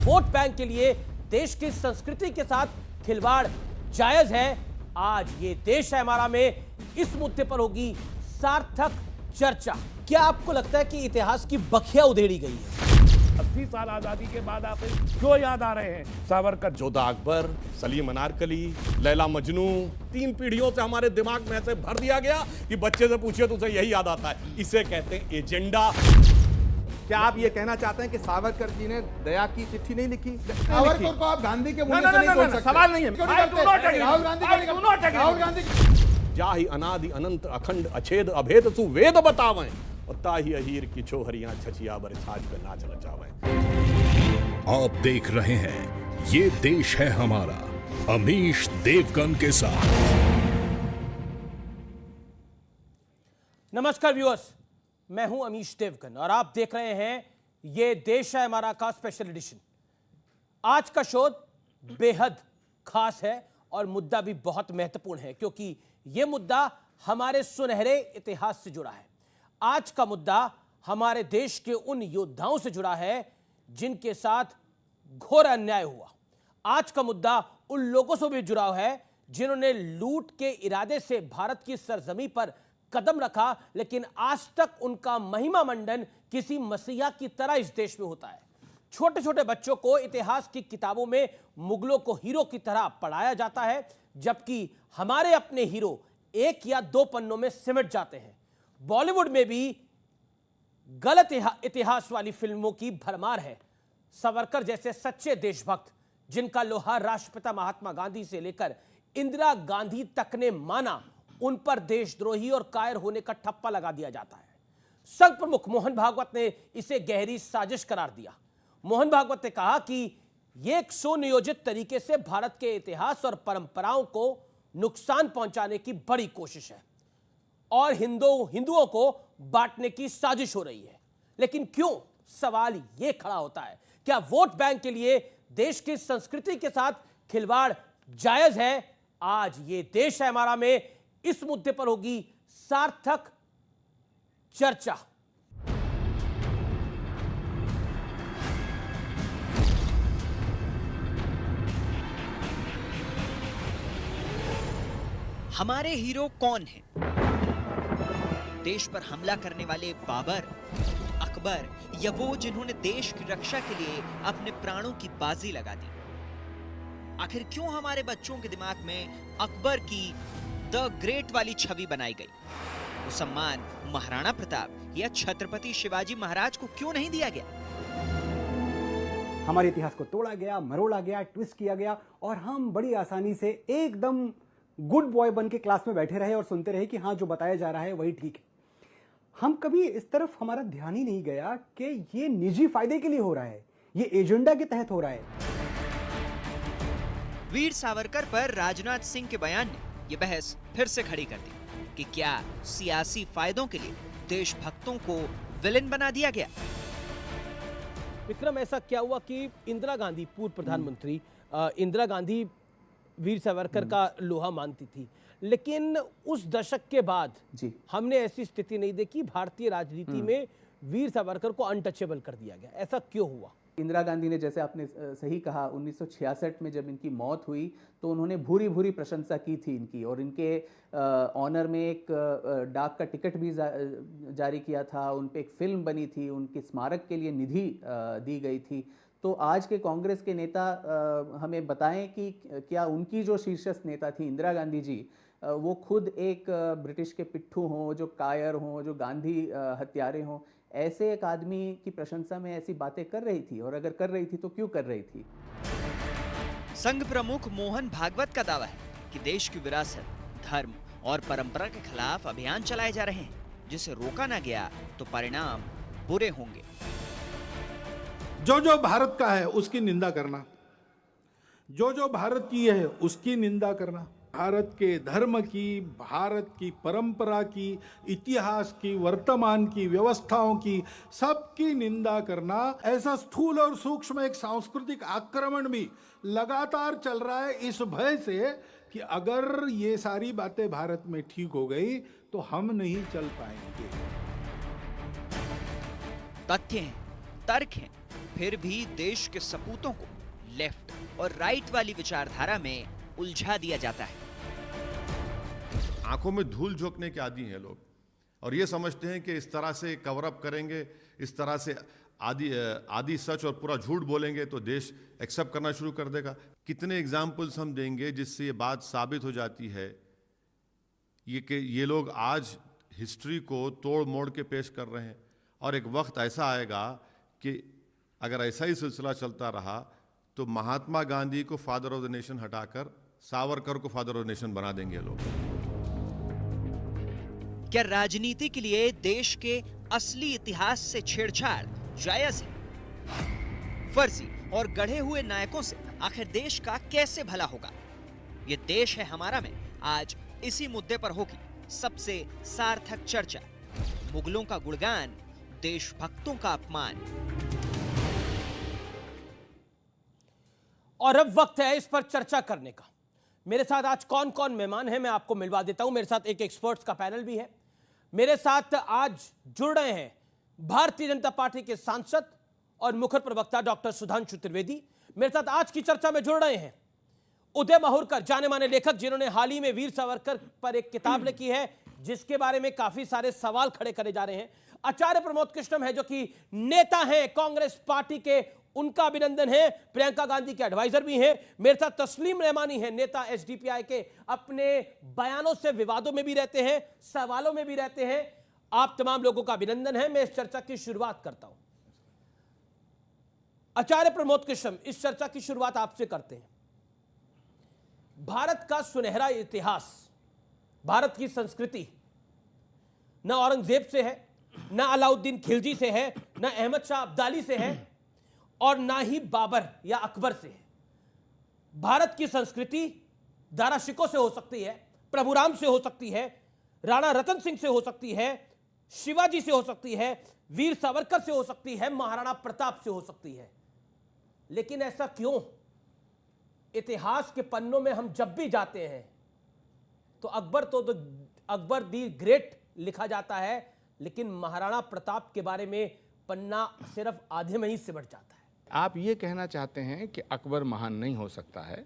Vote bank के लिए देश की संस्कृति के साथ खिलवाड़ जायज है। आज ये देश है हमारा में इस मुद्दे पर होगी सार्थक चर्चा। क्या आपको लगता है कि इतिहास की बखिया उधेड़ी गई है? 80 साल आजादी के बाद आप क्यों याद आ रहे हैं? सावरकर, जोधा अकबर, सलीम अनारकली, लैला मजनू, 3 पीढ़ियों से हमारे दिमाग में ऐसे भर दिया गया कि बच्चे से पूछिए तो उसे यही याद आता है। इसे कहते हैं एजेंडा। क्या आप ये कहना चाहते हैं कि सावरकर जी ने दया की चिट्ठी नहीं लिखी? सावरकर को आप गांधी के मुंह से नहीं बोल सकते। सवाल नहीं है। राहुल गांधी जाहि अनादि अनंत अखंड अछेद अभेद सुवेद बतावें और ताहि अहीर की छोहरियां छछिया बर छाछ पे नाच नचावें। आप देख रहे हैं ये देश है हमारा, अमीश देवगन के साथ। नमस्कार व्यूअर्स, मैं हूं अमीश देवगन और आप देख रहे हैं ये देश है हमारा का स्पेशल एडिशन। आज का शो बेहद खास है और मुद्दा भी बहुत महत्वपूर्ण है क्योंकि यह मुद्दा हमारे सुनहरे इतिहास से जुड़ा है। आज का मुद्दा हमारे देश के उन योद्धाओं से जुड़ा है जिनके साथ घोर अन्याय हुआ। आज का मुद्दा उन लोगों से भी जुड़ा है जिन्होंने लूट के इरादे से भारत की सरजमी पर कदम रखा, लेकिन आज तक उनका महिमा मंडन किसी मसीहा की तरह इस देश में होता है। छोटे छोटे बच्चों को इतिहास की किताबों में मुगलों को हीरो की तरह पढ़ाया जाता है, जबकि हमारे अपने हीरो 1 या 2 पन्नों में सिमट जाते हैं। बॉलीवुड में भी गलत इतिहास वाली फिल्मों की भरमार है। सावरकर जैसे सच्चे देशभक्त जिनका लोहा राष्ट्रपिता महात्मा गांधी से लेकर इंदिरा गांधी तक ने माना, उन पर देशद्रोही और कायर होने का ठप्पा लगा दिया जाता है। संघ प्रमुख मोहन भागवत ने इसे गहरी साजिश करार दिया। मोहन भागवत ने कहा कि यह एक सुनियोजित तरीके से भारत के इतिहास और परंपराओं को नुकसान पहुंचाने की बड़ी कोशिश है और हिंदुओं को बांटने की साजिश हो रही है। लेकिन क्यों? सवाल यह खड़ा होता है, क्या वोट बैंक के लिए देश की संस्कृति के साथ खिलवाड़ जायज है? आज ये देश है हमारा में इस मुद्दे पर होगी सार्थक चर्चा। हमारे हीरो कौन हैं? देश पर हमला करने वाले बाबर, अकबर या वो जिन्होंने देश की रक्षा के लिए अपने प्राणों की बाजी लगा दी? आखिर क्यों हमारे बच्चों के दिमाग में अकबर की द ग्रेट वाली छवि बनाई गई? वो सम्मान महाराणा प्रताप या छत्रपति शिवाजी महाराज को क्यों नहीं दिया गया? हमारे इतिहास को तोड़ा गया, मरोड़ा गया, ट्विस्ट किया गया और हम बड़ी आसानी से एकदम गुड बॉय बन के क्लास में बैठे रहे और सुनते रहे कि हाँ, जो बताया जा रहा है वही ठीक है। हम कभी इस तरफ हमारा ध्यान ही नहीं गया कि ये निजी फायदे के लिए हो रहा है, ये एजेंडा के तहत हो रहा है। वीर सावरकर पर राजनाथ सिंह के बयान ने यह बहस फिर से खड़ी कर दी कि क्या सियासी फायदों के लिए देशभक्तों को विलेन बना दिया गया? विक्रम, ऐसा क्या हुआ कि इंदिरा गांधी, पूर्व प्रधानमंत्री इंदिरा गांधी वीर सावरकर का लोहा मानती थी, लेकिन उस दशक के बाद हमने ऐसी स्थिति नहीं देखी। भारतीय राजनीति में वीर सावरकर को अनटचेबल कर दिया गया। ऐसा क्यों हुआ? इंदिरा गांधी ने, जैसे आपने सही कहा, 1966 में जब इनकी मौत हुई तो उन्होंने भूरी भूरी प्रशंसा की थी इनकी और इनके ऑनर में एक डाक का टिकट भी जारी किया था, उन पे एक फिल्म बनी थी, उनके स्मारक के लिए निधि दी गई थी। तो आज के कांग्रेस के नेता हमें बताएं कि क्या उनकी जो शीर्षस्थ नेता थी इंदिरा गांधी जी, वो खुद एक ब्रिटिश के पिट्ठू हों, जो कायर हों, जो गांधी हत्यारे हों, ऐसे एक आदमी की प्रशंसा में ऐसी बातें कर रही थी? और अगर कर रही थी तो क्यों कर रही थी? संघ प्रमुख मोहन भागवत का दावा है कि देश की विरासत, धर्म और परंपरा के खिलाफ अभियान चलाए जा रहे हैं, जिसे रोका ना गया तो परिणाम बुरे होंगे। जो भारत का है उसकी निंदा करना, जो भारत की है उसकी निंदा करना, भारत के धर्म की, भारत की परंपरा की, इतिहास की, वर्तमान की व्यवस्थाओं की, सबकी निंदा करना, ऐसा स्थूल और सूक्ष्म एक सांस्कृतिक आक्रमण भी लगातार चल रहा है इस भय से कि अगर ये सारी बातें भारत में ठीक हो गई तो हम नहीं चल पाएंगे। तथ्य हैं, तर्क हैं, फिर भी देश के सपूतों को लेफ्ट और राइट वाली विचारधारा में उलझा दिया जाता है। आंखों में धूल झोंकने के आदी हैं लोग, और ये समझते हैं कि इस तरह से कवर अप करेंगे, इस तरह से आदि सच और पूरा झूठ बोलेंगे तो देश एक्सेप्ट करना शुरू कर देगा। कितने एग्जाम्पल्स हम देंगे जिससे ये बात साबित हो जाती है ये लोग आज हिस्ट्री को तोड़ मोड़ के पेश कर रहे हैं, और एक वक्त ऐसा आएगा कि अगर ऐसा ही सिलसिला चलता रहा तो महात्मा गांधी को फादर ऑफ द नेशन हटाकर सावरकर को फादर ऑफ द नेशन बना देंगे लोग। क्या राजनीति के लिए देश के असली इतिहास से छेड़छाड़ जायज है? फर्जी और गढ़े हुए नायकों से आखिर देश का कैसे भला होगा? ये देश है हमारा में आज इसी मुद्दे पर होगी सबसे सार्थक चर्चा। मुगलों का गुणगान, देशभक्तों का अपमान। और अब वक्त है इस पर चर्चा करने का। मेरे साथ आज कौन कौन मेहमान हैं मैं आपको मिलवा देता हूं। मेरे साथ एक एक्सपर्ट्स का पैनल भी है। मेरे साथ आज जुड़ रहे हैं भारतीय जनता पार्टी के सांसद और मुखर प्रवक्ता डॉक्टर सुधांशु त्रिवेदी। मेरे साथ आज की चर्चा में जुड़ रहे हैं उदय माहुरकर, जाने माने लेखक, जिन्होंने हाल ही में वीर सावरकर पर एक किताब लिखी है जिसके बारे में काफी सारे सवाल खड़े करे जा रहे हैं। आचार्य प्रमोद कृष्णम है जो कि नेता हैं कांग्रेस पार्टी के, उनका अभिनंदन है। प्रियंका गांधी के एडवाइजर भी हैं। मेरे साथ तस्लीम रहमानी है, नेता एसडीपीआई के, अपने बयानों से विवादों में भी रहते हैं, सवालों में भी रहते हैं। आप तमाम लोगों का अभिनंदन है। मैं इस चर्चा की शुरुआत करता हूं। आचार्य प्रमोद कृष्णम, इस चर्चा की शुरुआत आपसे करते हैं। भारत का सुनहरा इतिहास, भारत की संस्कृति न औरंगजेब से है, न अलाउद्दीन खिलजी से है, न अहमद शाह अब्दाली से है, और ना ही बाबर या अकबर से है। भारत की संस्कृति दारा शिकोह से हो सकती है, प्रभुराम से हो सकती है, राणा रतन सिंह से हो सकती है, शिवाजी से हो सकती है, वीर सावरकर से हो सकती है, महाराणा प्रताप से हो सकती है। लेकिन ऐसा क्यों? इतिहास के पन्नों में हम जब भी जाते हैं तो अकबर दी ग्रेट लिखा जाता है, लेकिन महाराणा प्रताप के बारे में पन्ना सिर्फ आधे में ही सिमट जाता है। आप ये कहना चाहते हैं कि अकबर महान नहीं हो सकता है,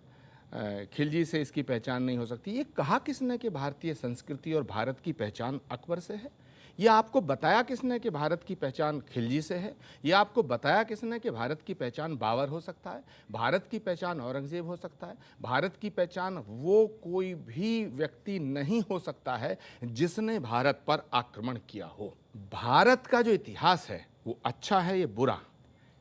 खिलजी से इसकी पहचान नहीं हो सकती। ये कहा किसने कि भारतीय संस्कृति और भारत की पहचान अकबर से है? ये आपको बताया किसने कि भारत की पहचान खिलजी से है? ये आपको बताया किसने कि भारत की पहचान बाबर हो सकता है, भारत की पहचान औरंगजेब हो सकता है? भारत की पहचान वो कोई भी व्यक्ति नहीं हो सकता है जिसने भारत पर आक्रमण किया हो। भारत का जो इतिहास है वो अच्छा है या बुरा?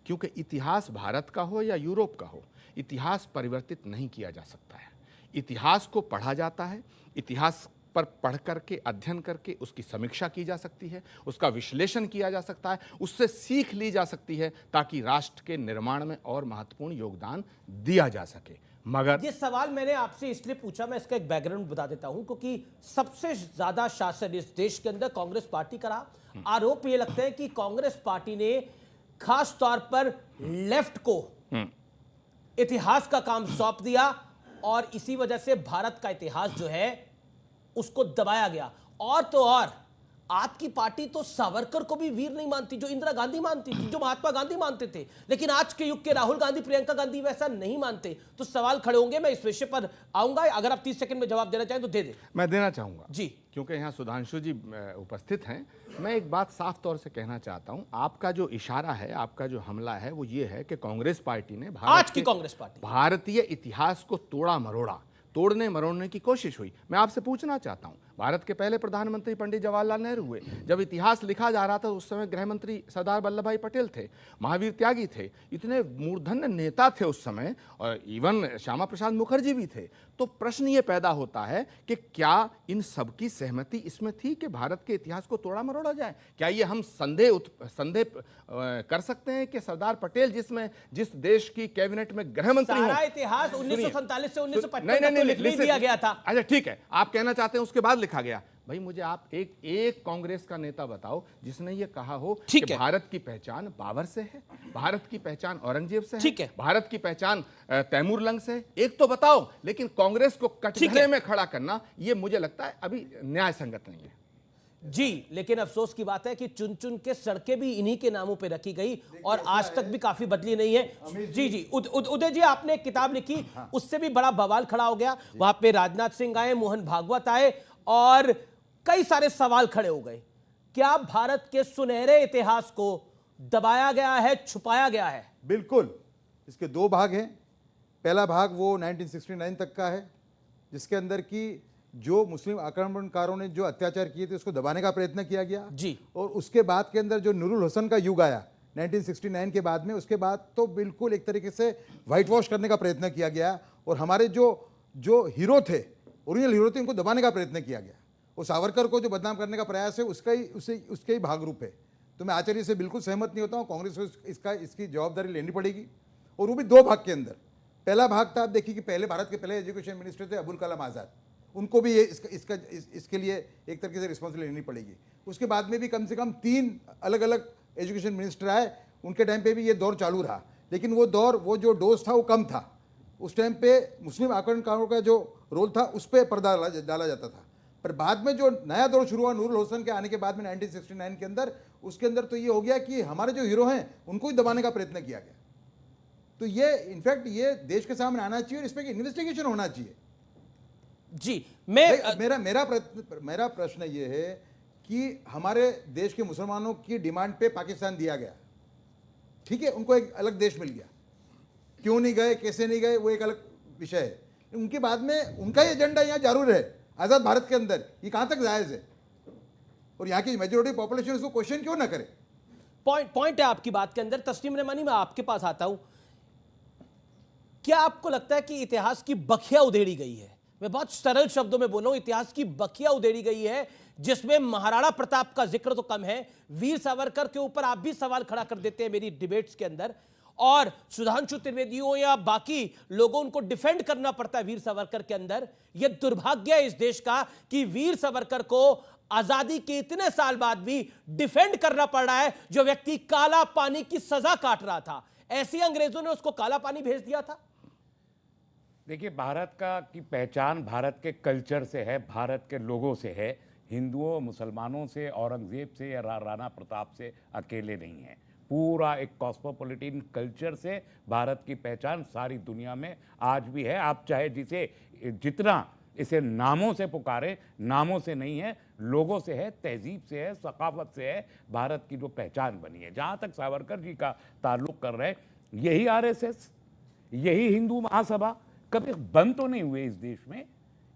क्योंकि इतिहास भारत का हो या यूरोप का हो, इतिहास परिवर्तित नहीं किया जा सकता है। इतिहास को पढ़ा जाता है, इतिहास पर पढ़ करके, अध्ययन करके उसकी समीक्षा की जा सकती है, उसका विश्लेषण किया जा सकता है, उससे सीख ली जा सकती है ताकि राष्ट्र के निर्माण में और महत्वपूर्ण योगदान दिया जा सके। मगर ये सवाल मैंने आपसे इसलिए पूछा, मैं इसका एक बैकग्राउंड बता देता हूं, क्योंकि सबसे ज्यादा शासन इस देश के अंदर कांग्रेस पार्टी का रहा। आरोप ये लगता है कि कांग्रेस पार्टी ने खास तौर पर लेफ्ट को इतिहास का काम सौंप दिया और इसी वजह से भारत का इतिहास जो है उसको दबाया गया। और तो और आपकी पार्टी तो सावरकर को भी वीर नहीं मानती जो इंदिरा गांधी मानती थी, जो महात्मा गांधी मानते थे, लेकिन आज के युग के राहुल गांधी, प्रियंका गांधी वैसा नहीं मानते। तो सवाल खड़े होंगे। मैं इस विषय पर आऊंगा, अगर आप 30 सेकंड में जवाब देना चाहें तो दे दें। मैं देना चाहूंगा जी, क्योंकि यहाँ सुधांशु जी उपस्थित हैं। मैं एक बात साफ तौर से कहना चाहता हूँ, आपका जो इशारा है, आपका जो हमला है वो ये है कि कांग्रेस पार्टी ने आज की कांग्रेस पार्टी भारतीय इतिहास को तोड़ा मरोड़ा, तोड़ने मरोड़ने की कोशिश हुई। मैं आपसे पूछना चाहता हूं, भारत के पहले प्रधानमंत्री पंडित जवाहरलाल नेहरू हुए। जब इतिहास लिखा जा रहा था उस समय गृह मंत्री सरदार वल्लभ भाई पटेल थे, महावीर त्यागी थे, इतने मूर्धन्य नेता थे उस समय, और इवन श्यामा प्रसाद मुखर्जी भी े। तो प्रश्न ये पैदा होता है कि क्या इन सबकी सहमति इसमें थी कि भारत के इतिहास को तोड़ा मरोड़ा जाए? क्या ये हम संदेह कर सकते हैं कि सरदार पटेल जिस देश की कैबिनेट में गृह मंत्री सारा इतिहास 1947 से 1955 लिख दिया गया था। अच्छा ठीक है, आप कहना चाहते हैं उसके बाद लिखा गया। भाई मुझे आप एक कांग्रेस का नेता बताओ जिसने ये कहा हो कि भारत की पहचान बाबर से है, भारत की पहचान औरंगजेब से है, भारत की पहचान तैमूर लंग से है। एक तो बताओ, लेकिन कांग्रेस को कटघरे में खड़ा करना ये मुझे लगता है अभी न्याय संगत नहीं है। जी, लेकिन अफसोस की बात है कि चुन चुन के सड़कें भी इन्हीं के नामों पे रखी गई और आज तक भी काफी बदली नहीं है। जी जी, उदय जी, आपने एक किताब लिखी, उससे भी बड़ा बवाल खड़ा हो गया। वहां पे राजनाथ सिंह आए, मोहन भागवत आए और कई सारे सवाल खड़े हो गए। क्या भारत के सुनहरे इतिहास को दबाया गया है, छुपाया गया है? बिल्कुल। इसके दो भाग हैं। पहला भाग वो 1969 तक का है, जिसके अंदर की जो मुस्लिम आक्रमणकारों ने जो अत्याचार किए थे उसको दबाने का प्रयत्न किया गया जी। और उसके बाद के अंदर जो नूरुल हसन का युग आया 1969 के बाद में, उसके बाद तो बिल्कुल एक तरीके से वाइट वॉश करने का प्रयत्न किया गया और हमारे जो हीरो थे, ओरिजिनल हीरो थे, उनको दबाने का प्रयत्न किया गया। वो सावरकर को जो बदनाम करने का प्रयास है उसके ही भाग रूप है। तो मैं आचार्य से बिल्कुल सहमत नहीं होता हूँ। कांग्रेस को इसकी जवाबदारी लेनी पड़ेगी और वो भी दो भाग के अंदर। पहला भाग था, आप देखिए कि पहले भारत के पहले एजुकेशन मिनिस्टर थे अबुल कलाम आज़ाद, उनको भी ये इसके लिए एक तरीके से रिस्पॉन्सिबिलिटी लेनी पड़ेगी। उसके बाद में भी कम से कम 3 अलग अलग एजुकेशन मिनिस्टर आए, उनके टाइम पे भी ये दौर चालू रहा, लेकिन वो जो डोज था वो कम था। उस टाइम पे मुस्लिम आक्रमणकारों का जो रोल था उस पर पर्दा डाला जाता था। पर बाद में जो नया दौर शुरू हुआ नूरुल हसन के आने के बाद में 1969 के अंदर, उसके अंदर तो ये हो गया कि हमारे जो हीरो हैं उनको ही दबाने का प्रयत्न किया गया। तो ये इनफैक्ट ये देश के सामने आना चाहिए और इस पर इन्वेस्टिगेशन होना चाहिए। जी, मेरा प्रश्न ये है कि हमारे देश के मुसलमानों की डिमांड पे पाकिस्तान दिया गया, ठीक है, उनको एक अलग देश मिल गया। क्यों नहीं गए, कैसे नहीं गए, वो एक अलग विषय है। उनके बाद में उनका ही एजेंडा यहाँ जरूर है आज़ाद भारत के अंदर, ये कहाँ तक जायज़ है और यहाँ की मेजोरिटी पॉपुलेशन उसको क्वेश्चन क्यों ना करे? पॉइंट है आपकी बात के अंदर। तस्लीम रहमानी, मैं आपके पास आता हूं। क्या आपको लगता है कि इतिहास की बखिया उधेड़ी गई है? मैं बहुत सरल शब्दों में बोलूं, इतिहास की बखिया उधेड़ी गई है, जिसमें महाराणा प्रताप का जिक्र तो कम है, वीर सावरकर के ऊपर आप भी सवाल खड़ा कर देते हैं मेरी डिबेट्स के अंदर, और सुधांशु त्रिवेदी हो या बाकी लोगों, उनको डिफेंड करना पड़ता है वीर सावरकर के अंदर। यह दुर्भाग्य है इस देश का कि वीर सावरकर को आजादी के इतने साल बाद भी डिफेंड करना पड़ रहा है, जो व्यक्ति काला पानी की सजा काट रहा था। ऐसे अंग्रेजों ने उसको काला पानी भेज दिया था। देखिए, भारत की पहचान भारत के कल्चर से है, भारत के लोगों से है। हिंदुओं, मुसलमानों से, औरंगजेब से या राणा प्रताप से अकेले नहीं है। पूरा एक कॉस्मोपॉलिटन कल्चर से भारत की पहचान सारी दुनिया में आज भी है। आप चाहे जितना इसे नामों से पुकारे, नामों से नहीं है, लोगों से है, तहजीब से है, सकाफत से है। भारत की जो पहचान बनी है, जहाँ तक सावरकर जी का ताल्लुक कर रहे, यही आरएसएस, यही हिंदू महासभा कभी बंद तो नहीं हुए इस देश में,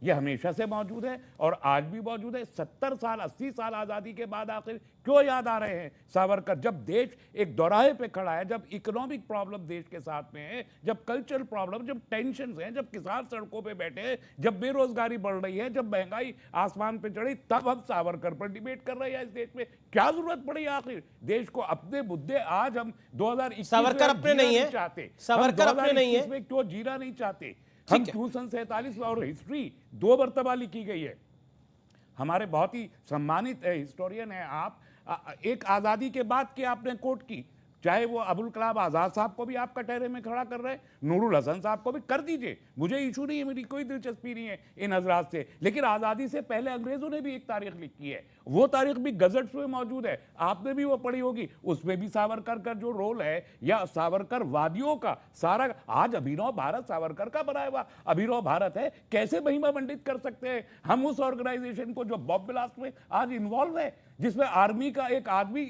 ये हमेशा से मौजूद है और आज भी मौजूद है। 70 साल 80 साल आज़ादी के बाद आखिर क्यों याद आ रहे हैं सावरकर? जब देश एक दोराहे पे खड़ा है, जब इकोनॉमिक प्रॉब्लम देश के साथ में है, जब कल्चरल प्रॉब्लम, जब टेंशन हैं, जब किसान सड़कों पे बैठे हैं, जब बेरोजगारी बढ़ रही है, जब महंगाई आसमान पे चढ़ी, तब हम सावरकर पर डिबेट कर रहे हैं। इस देश में क्या जरूरत पड़ी आखिर? देश को अपने मुद्दे आज हम 2021 सावरकर अपने नहीं है, चाहते, सावरकर अपने नहीं है, इसमें क्यों जीना नहीं चाहते हम? क्यों सन 47 और हिस्ट्री 2 मरतबा लिखी गई है। हमारे बहुत ही सम्मानित हिस्टोरियन है आप, एक आज़ादी के बाद की आपने कोट की, चाहे वो अबुल कलाम आज़ाद साहब को भी आप कटहरे में खड़ा कर रहे हैं, नूरुल हसन साहब को भी कर दीजिए, मुझे इशू नहीं है, मेरी कोई दिलचस्पी नहीं है इन हजरात से। लेकिन आज़ादी से पहले अंग्रेजों ने भी एक तारीख लिखी है, वो तारीख भी गजट्स में मौजूद है, आपने भी वो पढ़ी होगी। उसमें भी सावरकर का जो रोल है या सावरकर वादियों का सारा, आज अभिनव भारत सावरकर का बनाया हुआ अभिनव भारत है, कैसे महिमा मंडित कर सकते हैं हम उस ऑर्गेनाइजेशन को जो बॉम्ब ब्लास्ट में आज इन्वॉल्व है, जिसमें आर्मी का एक आदमी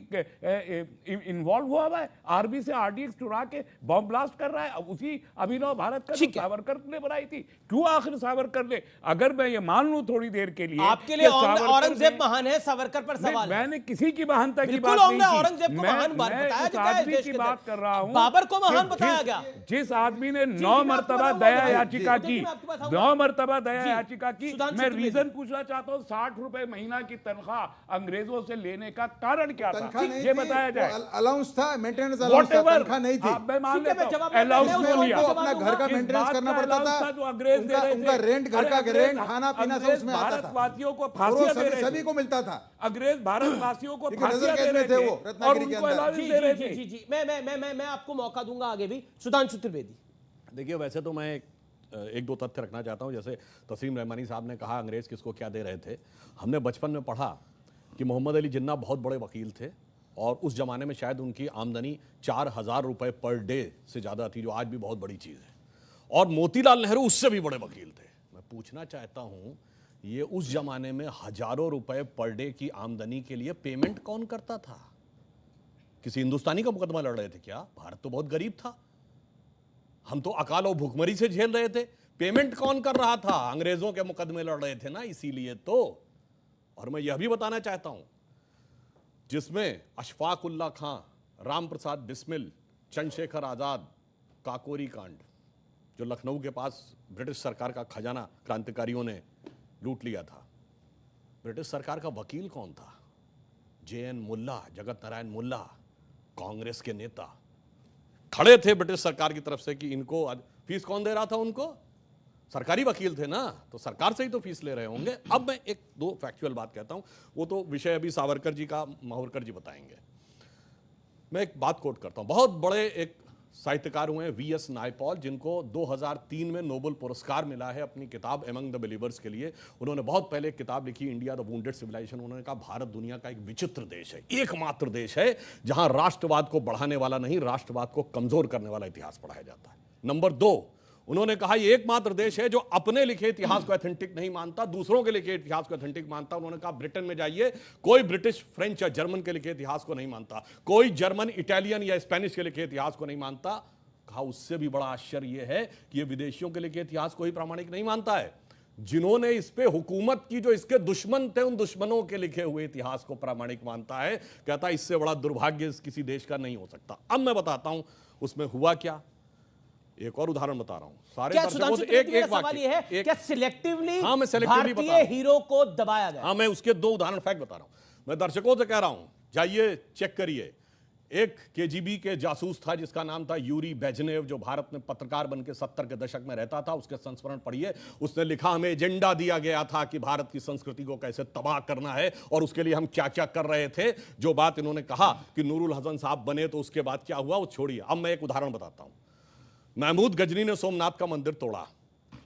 इन्वॉल्व हुआ है, आर्मी से आरडीएक्स चुरा के बॉम्ब ब्लास्ट कर रहा है, उसी अभिनव भारत का जो सावरकर ने बनाई थी। क्यों आखिर सावरकर ने, अगर मैं ये मान लूं थोड़ी देर के लिए, आपके लिए औरंगजेब महान है, सावरकर पर सवाल। मैंने किसी की महानता की बात नहीं की, औरंगजेब को महान आदमी की बात कर रहा हूं, बाबर को महान बताया गया, जिस आदमी ने 9 मरतबा दया याचिका की, 9 मरतबा दया याचिका की। मैं रीजन पूछना चाहता हूँ, 60 रुपए महीना की तनख्वाह अंग्रेजों से लेने का कारण क्या था, ये बताया जाए। अलाउंस था, मेंटेनेंस अलाउंस था, तनख्वाह नहीं थी। मैं मान लेता हूं, अलाउंस लिया, अपना घर का मेंटेनेंस करना पड़ता था, जो अंग्रेज दे रहे थे, उनका रेंट, घर का रेंट, खाना पीना सब उसमें आता था, भारतवासियों को फांसियां दे रहे थे, सभी को मिलता था, अंग्रेज भारतवासियों को फांसियां दे रहे थे और उनको अलाउंस दे रहे थे। जी, मैं आपको मौका दूंगा आगे भी। सुधांशु त्रिवेदी, देखिए, वैसे तो मैं एक दो तथ्य रखना चाहता हूं। जैसे तस्लीम रहमानी साहब ने कहा अंग्रेज किसको क्या दे रहे थे, हमने बचपन में पढ़ा कि मोहम्मद अली जिन्ना बहुत बड़े वकील थे और उस जमाने में शायद उनकी आमदनी 4,000 रुपए पर डे से ज़्यादा थी, जो आज भी बहुत बड़ी चीज़ है। और मोतीलाल नेहरू उससे भी बड़े वकील थे। मैं पूछना चाहता हूं, ये उस जमाने में हजारों रुपए पर डे की आमदनी के लिए पेमेंट कौन करता था? किसी हिंदुस्तानी का मुकदमा लड़ रहे थे क्या? भारत तो बहुत गरीब था, हम तो अकाल और भूखमरी से झेल रहे थे। पेमेंट कौन कर रहा था? अंग्रेजों के मुकदमे लड़ रहे थे ना, इसीलिए तो। और मैं यह भी बताना चाहता हूं, जिसमें अशफाक उल्ला खां, राम प्रसाद बिस्मिल, चंद्रशेखर आजाद, काकोरी कांड, जो लखनऊ के पास ब्रिटिश सरकार का खजाना क्रांतिकारियों ने लूट लिया था, ब्रिटिश सरकार का वकील कौन था? JN मुल्ला, जगत नारायण मुल्ला, कांग्रेस के नेता खड़े थे ब्रिटिश सरकार की तरफ से कि इनको फीस कौन दे रहा था? उनको सरकारी वकील थे ना, तो सरकार से ही तो फीस ले रहे होंगे। अब मैं एक दो फैक्चुअल बात कहता हूं, वो तो विषय अभी सावरकर जी का मावरकर जी बताएंगे। मैं एक बात कोट करता हूं, बहुत बड़े एक साहित्यकार हुए हैं VS नायपॉल, जिनको 2003 में नोबेल पुरस्कार मिला है अपनी किताब एमंग द बिलीवर्स के लिए। उन्होंने बहुत पहले एक किताब लिखी, इंडिया द वुंडेड सिविलाइजेशन। उन्होंने कहा भारत दुनिया का एक विचित्र देश है, एकमात्र देश है जहां राष्ट्रवाद को बढ़ाने वाला नहीं, राष्ट्रवाद को कमजोर करने वाला इतिहास पढ़ाया जाता है। नंबर 2, उन्होंने कहा ये एकमात्र देश है जो अपने लिखे इतिहास को ऑथेंटिक नहीं मानता, दूसरों के लिखे इतिहास को ऑथेंटिक मानता। उन्होंने कहा ब्रिटेन में जाइए, कोई ब्रिटिश, फ्रेंच या जर्मन के लिखे इतिहास को नहीं मानता, कोई जर्मन, इटालियन या स्पेनिश के लिखे इतिहास को नहीं मानता। कहा उससे भी बड़ा आश्चर्य यह है कि ये विदेशियों के लिखे इतिहास को ही प्रामाणिक नहीं मानता है, जिन्होंने इस पे हुकूमत की, जो इसके दुश्मन थे, उन दुश्मनों के लिखे हुए इतिहास को प्रामाणिक मानता है। कहता इससे बड़ा दुर्भाग्य किसी देश का नहीं हो सकता। अब मैं बताता हूं उसमें हुआ क्या। एक और उदाहरण बता रहा हूं। सारे दर्शकों से एक सवाल ये है, क्या सिलेक्टिवली हाँ, मैं सिलेक्टिवली भारतीय हीरो को दबाया गया? हाँ, मैं उसके 2 उदाहरण फैक्ट बता रहा हूं। मैं दर्शकों से कह रहा हूं, जाइए चेक करिए। एक KGB के जासूस था जिसका नाम था यूरी बेजनेव, जो भारत में पत्रकार बनकर 70 के दशक में रहता था। उसके संस्मरण पढ़िए। उसने लिखा, हमें एजेंडा दिया गया था कि भारत की संस्कृति को कैसे तबाह करना है और उसके लिए हम क्या क्या कर रहे थे। जो बात इन्होंने कहा कि नूरुल हसन साहब बने तो उसके बाद क्या हुआ वो छोड़िए। अब मैं एक उदाहरण बताता हूं। महमूद गजनी ने सोमनाथ का मंदिर तोड़ा।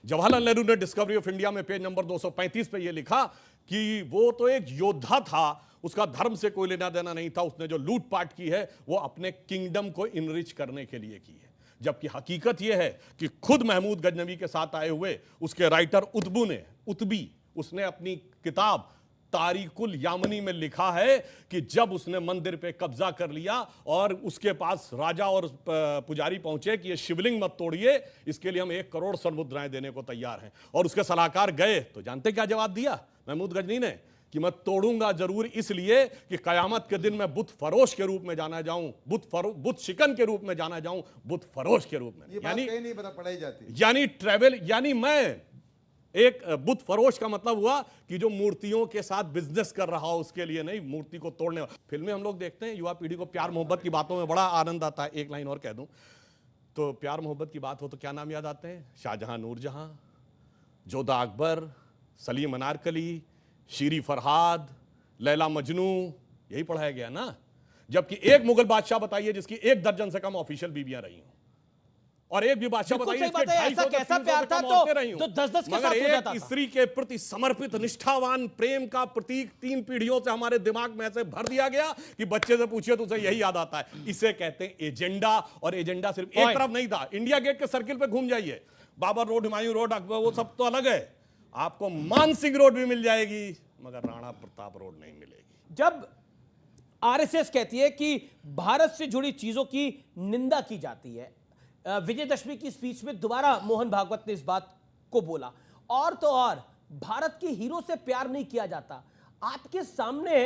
जवाहरलाल नेहरू ने डिस्कवरी ऑफ इंडिया में पेज नंबर 235 पे यह लिखा कि वो तो एक योद्धा था, उसका धर्म से कोई लेना देना नहीं था, उसने जो लूटपाट की है वो अपने किंगडम को इनरिच करने के लिए की है। जबकि हकीकत यह है कि खुद महमूद गजनवी के साथ आए हुए उसके राइटर उतबी उसने अपनी किताब तारिकुल यामनी में लिखा है कि जब उसने मंदिर पे कब्जा कर लिया और उसके पास राजा और पुजारी पहुंचे कि ये शिवलिंग मत तोड़िए, इसके लिए हम 1 करोड़ स्वर्ण मुद्राएं देने को तैयार हैं, और उसके सलाहकार गए तो जानते क्या जवाब दिया महमूद गजनी ने? कि मैं तोड़ूंगा जरूर इसलिए कि कयामत के दिन मैं बुत फरोश के रूप में जाना जाऊं, बुत शिकन के रूप में जाना जाऊं, बुत फरोश के रूप में। यानी नहीं पता पढ़ाई जाती, यानी ट्रेवल, यानी मैं एक बुत फरोश का मतलब हुआ कि जो मूर्तियों के साथ बिजनेस कर रहा हो, उसके लिए नहीं, मूर्ति को तोड़ने। फिल्में हम लोग देखते हैं, युवा पीढ़ी को प्यार मोहब्बत की बातों में बड़ा आनंद आता है। एक लाइन और कह दूं तो प्यार मोहब्बत की बात हो तो क्या नाम याद आते हैं? शाहजहां, नूरजहां, जोधा अकबर, सलीम अनारकली, शीरी फरहाद, लैला मजनू, यही पढ़ाया गया ना। जबकि एक मुगल बादशाह बताइए जिसकी 1 दर्जन से कम ऑफिशियल बीवियां रही हूं, और एक भी बादशाह बताइए इसके 250 कैसा प्यार था तो 10-10 के साथ हो जाता था। स्त्री के प्रति समर्पित निष्ठावान प्रेम का प्रतीक 3 पीढ़ियों से हमारे दिमाग में ऐसे भर दिया गया कि बच्चे से पूछिए तो उसे यही याद आता है। इसे कहते हैं एजेंडा। और एजेंडा सिर्फ एक तरफ नहीं था। इंडिया गेट के सर्किल पे घूम जाइए, बाबर रोड, हुमायूं रोड, अकबर, वो सब तो अलग है। आपको मानसिंह रोड भी मिल जाएगी मगर राणा प्रताप रोड नहीं मिलेगी। जब RSS कहती है कि भारत से जुड़ी चीजों की निंदा की जाती है, विजयदशमी की स्पीच में दोबारा मोहन भागवत ने इस बात को बोला, और तो और भारत के हीरो से प्यार नहीं किया जाता। आपके सामने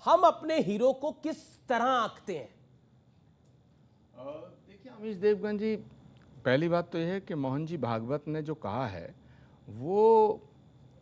हम अपने हीरो को किस तरह आंकते हैं? देखिए अमीश देवगन जी, पहली बात तो यह है कि मोहन जी भागवत ने जो कहा है वो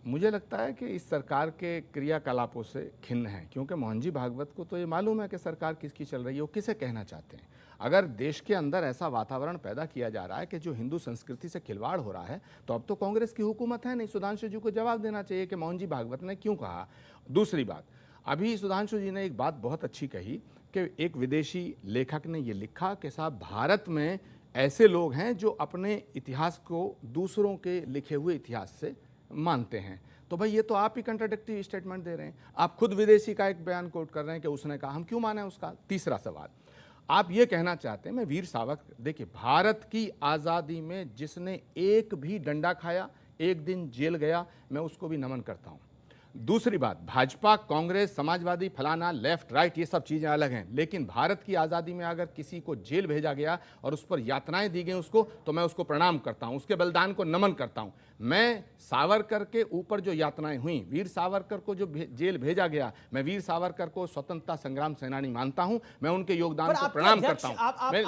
मुझे लगता है कि इस सरकार के क्रियाकलापों से खिन्न है, क्योंकि मोहन जी भागवत को तो ये मालूम है कि सरकार किसकी चल रही है, वो किसे कहना चाहते हैं। अगर देश के अंदर ऐसा वातावरण पैदा किया जा रहा है कि जो हिंदू संस्कृति से खिलवाड़ हो रहा है, तो अब तो कांग्रेस की हुकूमत है नहीं। सुधांशु जी को जवाब देना चाहिए कि मोहन जी भागवत ने क्यों कहा। दूसरी बात, अभी सुधांशु जी ने एक बात बहुत अच्छी कही कि एक विदेशी लेखक ने ये लिखा कि साहब भारत में ऐसे लोग हैं जो अपने इतिहास को दूसरों के लिखे हुए इतिहास से मानते हैं। तो भाई ये तो आप ही कंट्राडिक्टरी स्टेटमेंट दे रहे हैं। आप खुद विदेशी का एक बयान कोट कर रहे हैं कि उसने कहा, हम क्यों माने उसका। तीसरा सवाल, आप ये कहना चाहते हैं, मैं वीर सावरकर, देखिए भारत की आज़ादी में जिसने एक भी डंडा खाया, एक दिन जेल गया, मैं उसको भी नमन करता हूँ। दूसरी बात, भाजपा, कांग्रेस, समाजवादी, फलाना, लेफ्ट, राइट, ये सब चीज़ें अलग हैं, लेकिन भारत की आज़ादी में अगर किसी को जेल भेजा गया और उस पर यातनाएं दी गई उसको, तो मैं उसको प्रणाम करता हूं, उसके बलिदान को नमन करता हूं। मैं सावरकर के ऊपर जो यातनाएं हुई, वीर सावरकर को जो जेल भेजा गया, मैं वीर सावरकर को स्वतंत्रता संग्राम सेनानी मानता हूं, मैं उनके योगदान को प्रणाम करता हूं।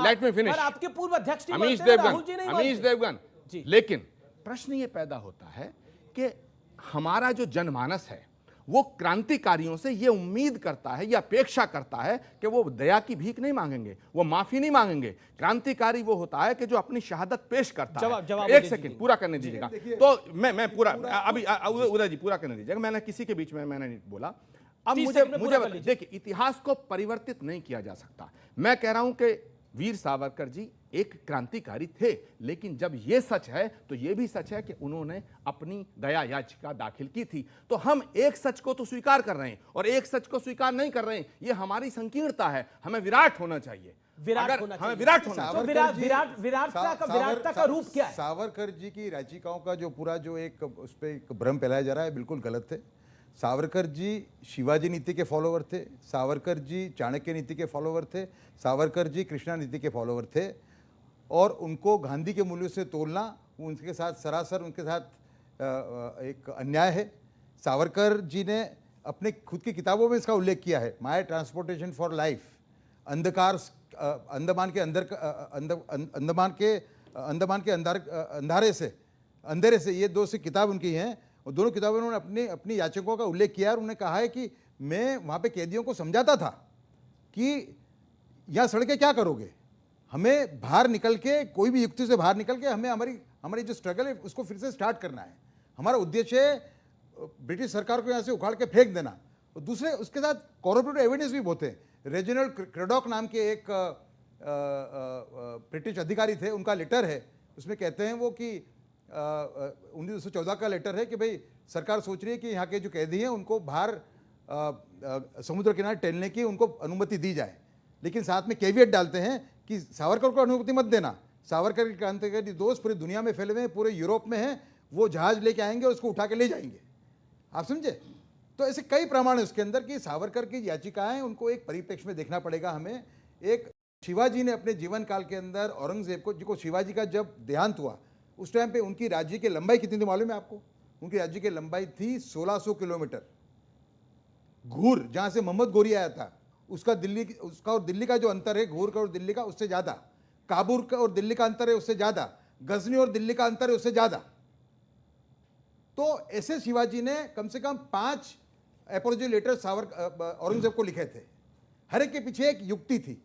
Let me finish. आपके पूर्व अध्यक्ष अमीश देवगन, लेकिन प्रश्न ये पैदा होता है कि हमारा जो जनमानस है वो क्रांतिकारियों से ये उम्मीद करता है या अपेक्षा करता है कि वो दया की भीख नहीं मांगेंगे, वो माफी नहीं मांगेंगे। क्रांतिकारी वो होता है कि जो अपनी शहादत पेश करता है। एक सेकंड पूरा करने दीजिएगा। तो मैं पूरा अभी उदय जी पूरा करने दीजिएगा, मैंने किसी के बीच में मैंने नहीं बोला। अब मुझे देखिए, इतिहास को परिवर्तित नहीं किया जा सकता। मैं कह रहा हूं कि वीर सावरकर जी एक क्रांतिकारी थे, लेकिन जब ये सच है तो ये भी सच है कि उन्होंने अपनी दया याचिका दाखिल की थी। तो हम एक सच को तो स्वीकार कर रहे हैं और एक सच को स्वीकार नहीं कर रहे हैं, ये हमारी संकीर्णता है। हमें विराट होना चाहिए, हमें विराट होना चाहिए। विराटता का रूप क्या है? सावरकर जी की याचिकाओं का जो पूरा जो एक उस पर एक भ्रम फैलाया जा रहा है, बिल्कुल गलत है। सावरकर जी शिवाजी नीति के फॉलोवर थे, सावरकर जी चाणक्य नीति के फॉलोवर थे, सावरकर जी कृष्णा नीति के फॉलोवर थे, और उनको गांधी के मूल्यों से तोलना उनके साथ सरासर उनके साथ एक अन्याय है। सावरकर जी ने अपने खुद की किताबों में इसका उल्लेख किया है, माय ट्रांसपोर्टेशन फॉर लाइफ, अंधकार, अंडमान के अंधेरे से, ये दो सी किताब उनकी हैं, और दोनों किताबों में उन्होंने अपनी याचिकाओं का उल्लेख किया और उन्होंने कहा है कि मैं वहाँ पे कैदियों को समझाता था कि यहाँ सड़कें क्या करोगे, हमें बाहर निकल के, कोई भी युक्ति से बाहर निकल के हमें हमारी जो स्ट्रगल है उसको फिर से स्टार्ट करना है। हमारा उद्देश्य है ब्रिटिश सरकार को यहाँ से उखाड़ के फेंक देना। और दूसरे उसके साथ कॉर्पोरेटिव एविडेंस भी बहुत है। रेजिनल्ड क्रेडॉक नाम के एक ब्रिटिश अधिकारी थे, उनका लेटर है, उसमें कहते हैं वो कि 1914 का लेटर है कि भाई सरकार सोच रही है कि यहाँ के जो कैदी हैं उनको बाहर समुद्र किनारे टहलने की उनको अनुमति दी जाए, लेकिन साथ में कैविएट डालते हैं कि सावरकर को अनुमति मत देना। सावरकर के क्रांतिकारी दोस्त पूरी दुनिया में फैले हुए हैं, पूरे यूरोप में हैं, वो जहाज लेके आएंगे और उसको उठा के ले जाएंगे। आप समझे? तो ऐसे कई प्रमाण है उसके अंदर कि सावरकर की याचिकाएं, उनको एक परिप्रेक्ष्य में देखना पड़ेगा हमें। एक शिवाजी ने अपने जीवन काल के अंदर औरंगजेब को, जिसको शिवाजी का जब देहांत हुआ उस टाइम पे उनकी राज्य की लंबाई कितनी थी मालूम है आपको? उनकी राज्य की लंबाई थी 1600 किलोमीटर। घूर, जहां से मोहम्मद गोरी आया था, उसका और दिल्ली का जो अंतर है, घूर का और दिल्ली का, उससे ज्यादा। काबुल का और दिल्ली का अंतर है, उससे ज्यादा। गजनी और दिल्ली का अंतर है, उससे ज्यादा। तो ऐसे शिवाजी ने कम से कम 5 एपोलॉजी लेटर औरंगजेब को लिखे थे। हर एक के पीछे एक युक्ति थी,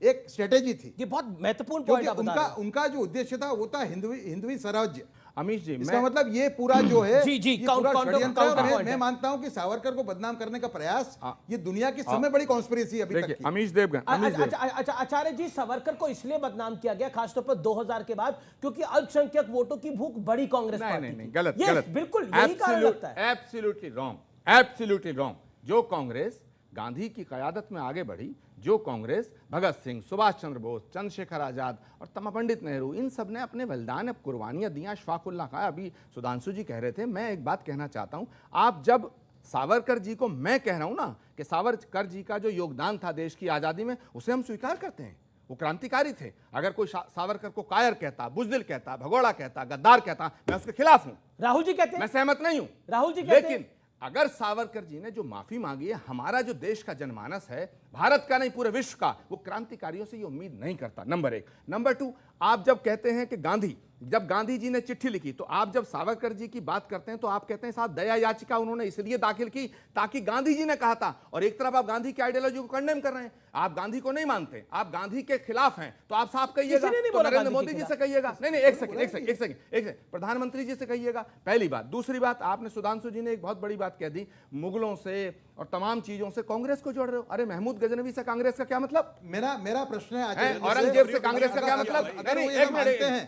एक स्ट्रेटेजी थी। ये बहुत महत्वपूर्ण पॉइंट आप बता रहे हैं। उनका जो उद्देश्य था वो था हिंदवी स्वराज्य। अमीश जी, इसका मतलब ये पूरा जो है जी, ये पूरा षड्यंत्र है। मैं मानता हूं कि सावरकर को बदनाम करने का प्रयास ये दुनिया की सबसे बड़ी कॉन्स्पिरेसी अभी तक की। अमीश देवगन, अच्छा आचार्य जी, सावरकर को इसलिए बदनाम किया गया खासतौर पर 2000 के बाद क्योंकि अल्पसंख्यक वोटों की भूख बड़ी कांग्रेस पार्टी। नहीं, गलत, बिल्कुल यही कारण लगता है। Absolutely wrong. जो कांग्रेस गांधी की क़यादत में आगे बढ़ी, जो कांग्रेस भगत सिंह, सुभाष चंद्र बोस, चंद्रशेखर आजाद और तमा पंडित नेहरू, इन सब ने अपने बलिदान, कुर्बानियां दी। अशफाकुल्लाह खां, अभी सुधांशु जी कह रहे थे, मैं एक बात कहना चाहता हूं। आप जब सावरकर जी को, मैं कह रहा हूं ना कि सावरकर जी का जो योगदान था देश की आज़ादी में, उसे हम स्वीकार करते हैं। वो क्रांतिकारी थे। अगर कोई सावरकर को कायर कहता, बुजदिल कहता, भगोड़ा कहता, गद्दार कहता, मैं उसके खिलाफ हूं। राहुल जी कहते हैं, मैं सहमत नहीं हूं। राहुल जी कहते हैं, लेकिन अगर सावरकर जी ने जो माफी मांगी है, हमारा जो देश का जनमानस है, भारत का नहीं पूरे विश्व का, वो क्रांतिकारियों से ये उम्मीद नहीं करता। नंबर 1। नंबर 2, आप जब कहते हैं कि जब गांधी जी ने चिट्ठी लिखी, तो आप जब सावरकर जी की बात करते हैं तो आप कहते हैं साहब दया याचिका उन्होंने इसलिए दाखिल की ताकि गांधी जी ने कहा था, और एक तरफ आप गांधी की आइडियोलॉजी को कंडेम कर रहे हैं। आप गांधी को नहीं मानते, आप गांधी के खिलाफ हैं, तो आप साहब कहिएगा, तो नरेंद्र मोदी जी से कहिएगा। नहीं, एक सेकंड, प्रधानमंत्री जी से कहिएगा, पहली बात। दूसरी बात, आपने, सुधांशु जी ने एक बहुत बड़ी बात कह दी, मुगलों से और तमाम चीजों से कांग्रेस को जोड़ रहे हो। अरे महमूद गजनवी से कांग्रेस का क्या मतलब? मेरा प्रश्न है, औरंगजेब से कांग्रेस का क्या मतलब?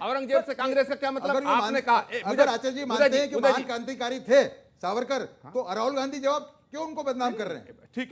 औरंगजेब से कांग्रेस का क्या मतलब? आपने कहा, अगर आचार्य जी मानते हैं कि महान क्रांतिकारी थे सावरकर तो राहुल गांधी जवाब क्यों उनको बदनाम कर रहे हैं?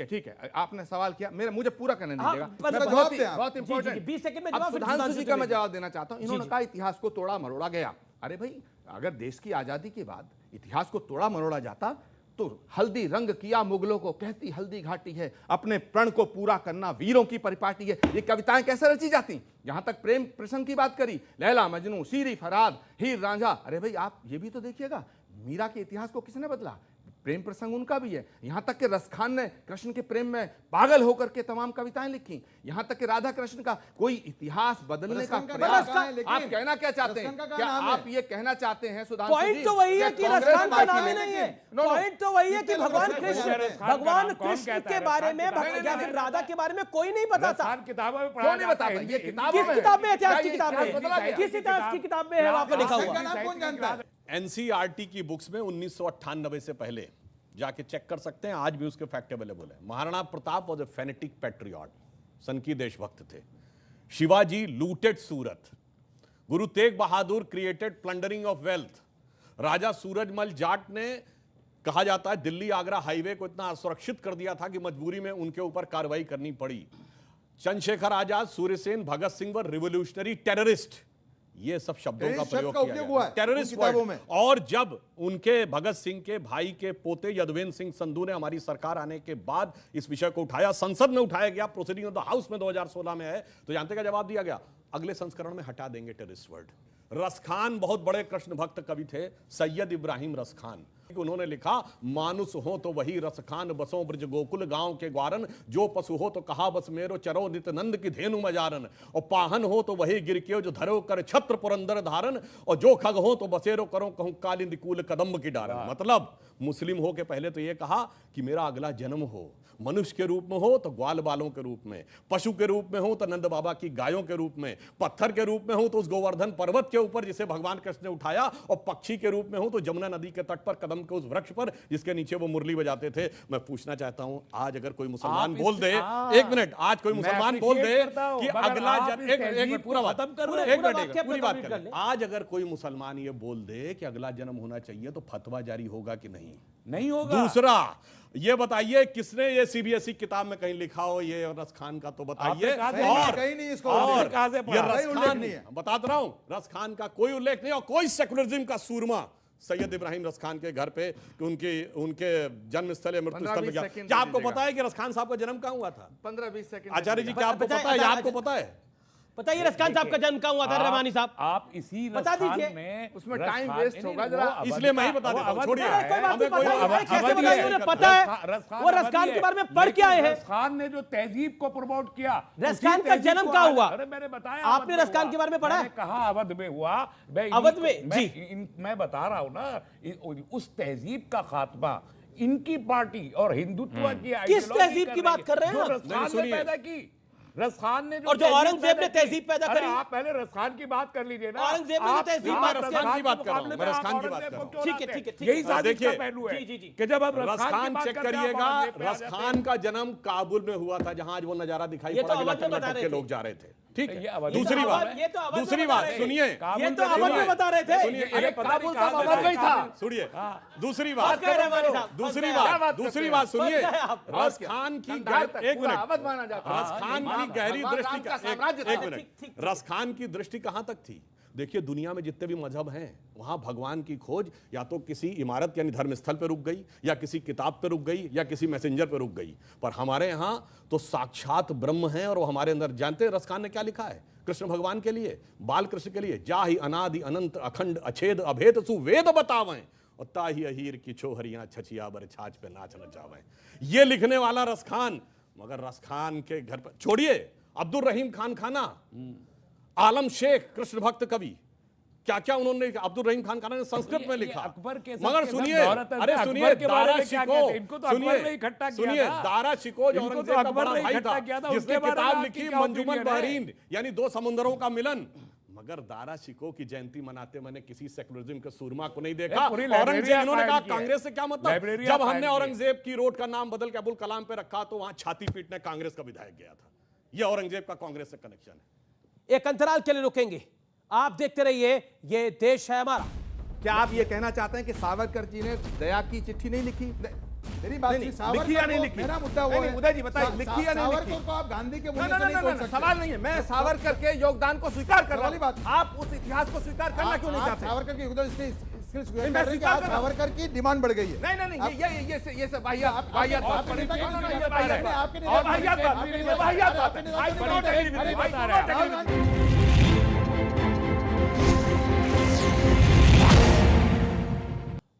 ठीक है, आपने सवाल किया, मेरा मुझे पूरा करने दीजिएगा। पर मैं जवाब दें आप। बहुत इंपॉर्टेंट 20 सेकंड में अब जवाब, फिर सुधांशु जी का मैं सुधांशु जवाब देना चाहता हूं। इन्होंने कहा इतिहास को तोड़ा मरोड़ा गया। अरे भाई, अगर देश की आजादी के बाद इतिहास को तोड़ा मरोड़ा जाता तो हल्दी रंग किया मुगलों को, कहती हल्दी घाटी है, अपने प्रण को पूरा करना वीरों की परिपाटी है, ये कविताएं कैसे रची जाती? यहां तक प्रेम प्रसंग की बात करी, लैला मजनू, शीरी फराद, हीर रांझा। अरे भाई, आप ये भी तो देखिएगा, मीरा के इतिहास को किसने बदला? प्रेम प्रसंग उनका भी है। यहां तक कि रसखान ने कृष्ण के प्रेम में पागल होकर के तमाम कविताएं लिखी। यहां तक कि राधा कृष्ण का कोई इतिहास बदलने का प्रयास, आप कहना क्या चाहते हैं? क्या आप ये कहना चाहते हैं सुधांशु जी? पॉइंट तो वही है कि रसखान का नाम ही नहीं है। पॉइंट तो वही है कि भगवान कृष्ण के बारे में या फिर राधा के बारे में कोई नहीं बताता। किताबों में क्यों नहीं बताता? ये किस किताब में? इतिहास की किताब में? किस इतिहास की किताब में है वहां पर लिखा हुआ? कौन जानता है? एनसीईआरटी की बुक्स में 1998 से पहले जाके चेक कर सकते हैं, आज भी उसके फैक्ट अवेलेबल है। Maharana Pratap was a fanatic patriot, सन की देशभक्त थे। Shivaji looted Surat. Guru Tegh Bahadur created plundering of wealth. Raja Surajmal Jat ने, कहा जाता है, दिल्ली आगरा हाईवे को इतना असुरक्षित कर दिया था कि मजबूरी में उनके ऊपर कार्रवाई करनी पड़ी। चंद्रशेखर आजाद, सूर्यसेन, भगत सिंह वर रिवोल्यूशनरी टेररिस्ट। ये सब शब्दों का प्रयोग किया गया है टेररिस्ट किताबों में। और जब उनके भगत सिंह के भाई के पोते यदुवेंद्र सिंह संधू ने हमारी सरकार आने के बाद इस विषय को उठाया, संसद में उठाया गया, प्रोसीडिंग ऑफ द हाउस में 2016 में है, तो जानते क्या जवाब दिया गया? अगले संस्करण में हटा देंगे टेररिस्ट वर्ड। रसखान बहुत बड़े कृष्ण भक्त कवि थे, सैयद इब्राहिम रसखान। उन्होंने लिखा, मानुष हो तो वही रसखान, बसों ब्रज गोकुल गांव के ग्वारन, जो पशु हो तो कहा बस मेरो, चरो नित नंद की धेनु मजारन, और पाहन हो तो वही गिरकियो, जो धरो कर छत्र पुरंदर धारन, और जो खग हो तो बसेरो करो कहूं कालिंद कूल कदम्ब की डारन। मतलब मुस्लिम हो के पहले तो ये कहा कि मेरा अगला जन्म हो, मनुष्य के रूप में हो तो ग्वाल बालों के रूप में, पशु के रूप में हो तो नंद बाबा की गायों के रूप में, पत्थर के रूप में हो तो उस गोवर्धन पर्वत के ऊपर जिसे भगवान कृष्ण ने उठाया, और पक्षी के रूप में हो तो जमुना नदी के तट पर कदम के उस वृक्ष पर जिसके नीचे वो मुरली बजाते थे। मैं पूछना चाहता हूं, आज अगर कोई मुसलमान बोल दे, एक मिनट, आज कोई मुसलमान बोल दे कि अगला जन्म, एक पूरा बात, एक मिनट, पूरी बात करें। आज अगर कोई मुसलमान ये बोल दे कि अगला जन्म होना चाहिए तो फतवा जारी होगा कि नहीं? नहीं होगा। दूसरा, ये बताइए किसने ये सीबीएसई किताब में कहीं लिखा हो ये रसखान का, तो बताइए। और कहीं नहीं इसको और कहां से ये रसखान नहीं है। बताता रहा हूं, रसखान का कोई उल्लेख नहीं, और कोई सेकुलरिज्म का सूरमा सैयद इब्राहिम रसखान के घर पे उनके जन्म स्थल या मृत्यु स्थल पे गया। क्या आपको पता है कि रसखान साहब का जन्म कहां हुआ था? 15-20 सेकंड। आचार्य जी, क्या आपको पता है? आपको पता है? बताइए रसखान साहब का जन्म कहां हुआ था? रहमानी साहब आप इसी बता दीजिए। रसखान में, उसमें टाइम वेस्ट होगा जरा, इसलिए मैं ही बता देता हूं, छोड़िए। कोई बात नहीं, हमें कोई कैसे बताइए? उन्हें पता है वो रसखान के बारे में पढ़ के आए हैं। रसखान ने जो तहजीब को प्रमोट किया, रसखान का जन्म कहां हुआ? अरे मैंने बताया, आपने रसखान के बारे में पढ़ा? मैंने कहा अवध में हुआ। अवध में? जी, मैं बता रहा हूं ना, उस तहजीब का खात्मा इनकी पार्टी और हिंदुत्व की किस तहजीब की बात कर रहे हैं? रसखान ने पैदा की। रसखान ने और जो औरंगजेब ने तहजीब पैदा करी। आप पहले रसखान की बात कर लीजिए ना। औरंगजेब ने तहजीब रसखान की बात कर रहा हूं, मैं रसखान की बात कर रहा हूं। ठीक है, ठीक है, यही देखिए, इसका पहलू है कि जब आप रसखान चेक करिएगा, रसखान का जन्म काबुल में हुआ था, जहां आज वो नजारा दिखाई पड़ा के लोग जा रहे थे। ठीक है, दूसरी बात सुनिए, ये तो अवध में बता रहे थे। सुनिए, काबुल का अवध में था। सुनिए, दूसरी बात सुनिए, रसखान की, एक मिनट, अवध माना जाता है। रसखान की गहरी दृष्टि, एक मिनट, रसखान की दृष्टि कहां तक थी? देखिए, दुनिया में जितने भी मजहब हैं वहां भगवान की खोज या तो किसी इमारत यानी धर्मस्थल पे रुक गई, या किसी किताब पे रुक गई, या किसी मैसेंजर पे रुक गई। पर हमारे यहां तो साक्षात ब्रह्म है, और वो हमारे अंदर। जानते हैं रसखान ने क्या लिखा है कृष्ण भगवान के लिए, बाल कृष्ण के लिए? जाहि अनादि अनंत अखंड अछेद अभेद सुवेद बतावें, और ताही अहीर की छोहरियां छछिया बर छाछ पे नाच नचावें। ये लिखने वाला रसखान। मगर रसखान के घर पर छोड़िए, अब्दुल रहीम खान खाना, आलम शेख कृष्ण भक्त कवि, क्या क्या उन्होंने अब्दुल रहीम खान खाना ने संस्कृत में लिखा। मगर सुनिए, अरे सुनिए, दारा शिकोह जो औरंगजेब का बड़ा भाई था, जिसने किताब लिखी मंजूमन बहरीन यानी दो समुंदरों का मिलन। मगर दारा शिकोह की जयंती मनाते मैंने किसी सेकुलरिज्म के सूरमा को नहीं देखा। औरंगजेब, इन्होंने कहा कांग्रेस से क्या मतलब? जब हमने औरंगजेब की रोड का नाम बदल के अबुल कलाम पे रखा तो वहां छाती पीटने कांग्रेस का विधायक गया था। यह औरंगजेब का कांग्रेस से कनेक्शन है। एक अंतराल के लिए रुकेंगे, आप देखते रहिए, ये देश है हमारा। क्या आप ये कहना चाहते हैं कि सावरकर जी ने दया की चिट्ठी नहीं लिखी? मेरी बात नहीं, सुनिए, लिखी या नहीं सावरकर को- लिखी? मेरा मुद्दा वो नहीं, है नहीं, उदय जी बताइए, लिखी या नहीं लिखी? सावरकर को आप गांधी के ना, मूल्य ना, से ना, नहीं ना, बोल ना, सकते। सवाल नहीं है। मैं सावरकर के योगदान को स्वीकार कर रहा वाली बात। हूं। आप उस इतिहास को स्वीकार करना क्यों नहीं चाहते? सावरकर के योगदान इसलिए मैं स्वीकार कर रहे हैं कि आज सावरकर की डिमांड बढ़ गई है। नहीं नहीं ये सब वाहियात वाहियात बात आपके नेता No, no, no, की ये वाहियात बात। आपके नेता और की- वाहियात बात, आपके ये नेता की- वाहियात बात आपके है। नेता I की- do not agree with you. I do not agree with you.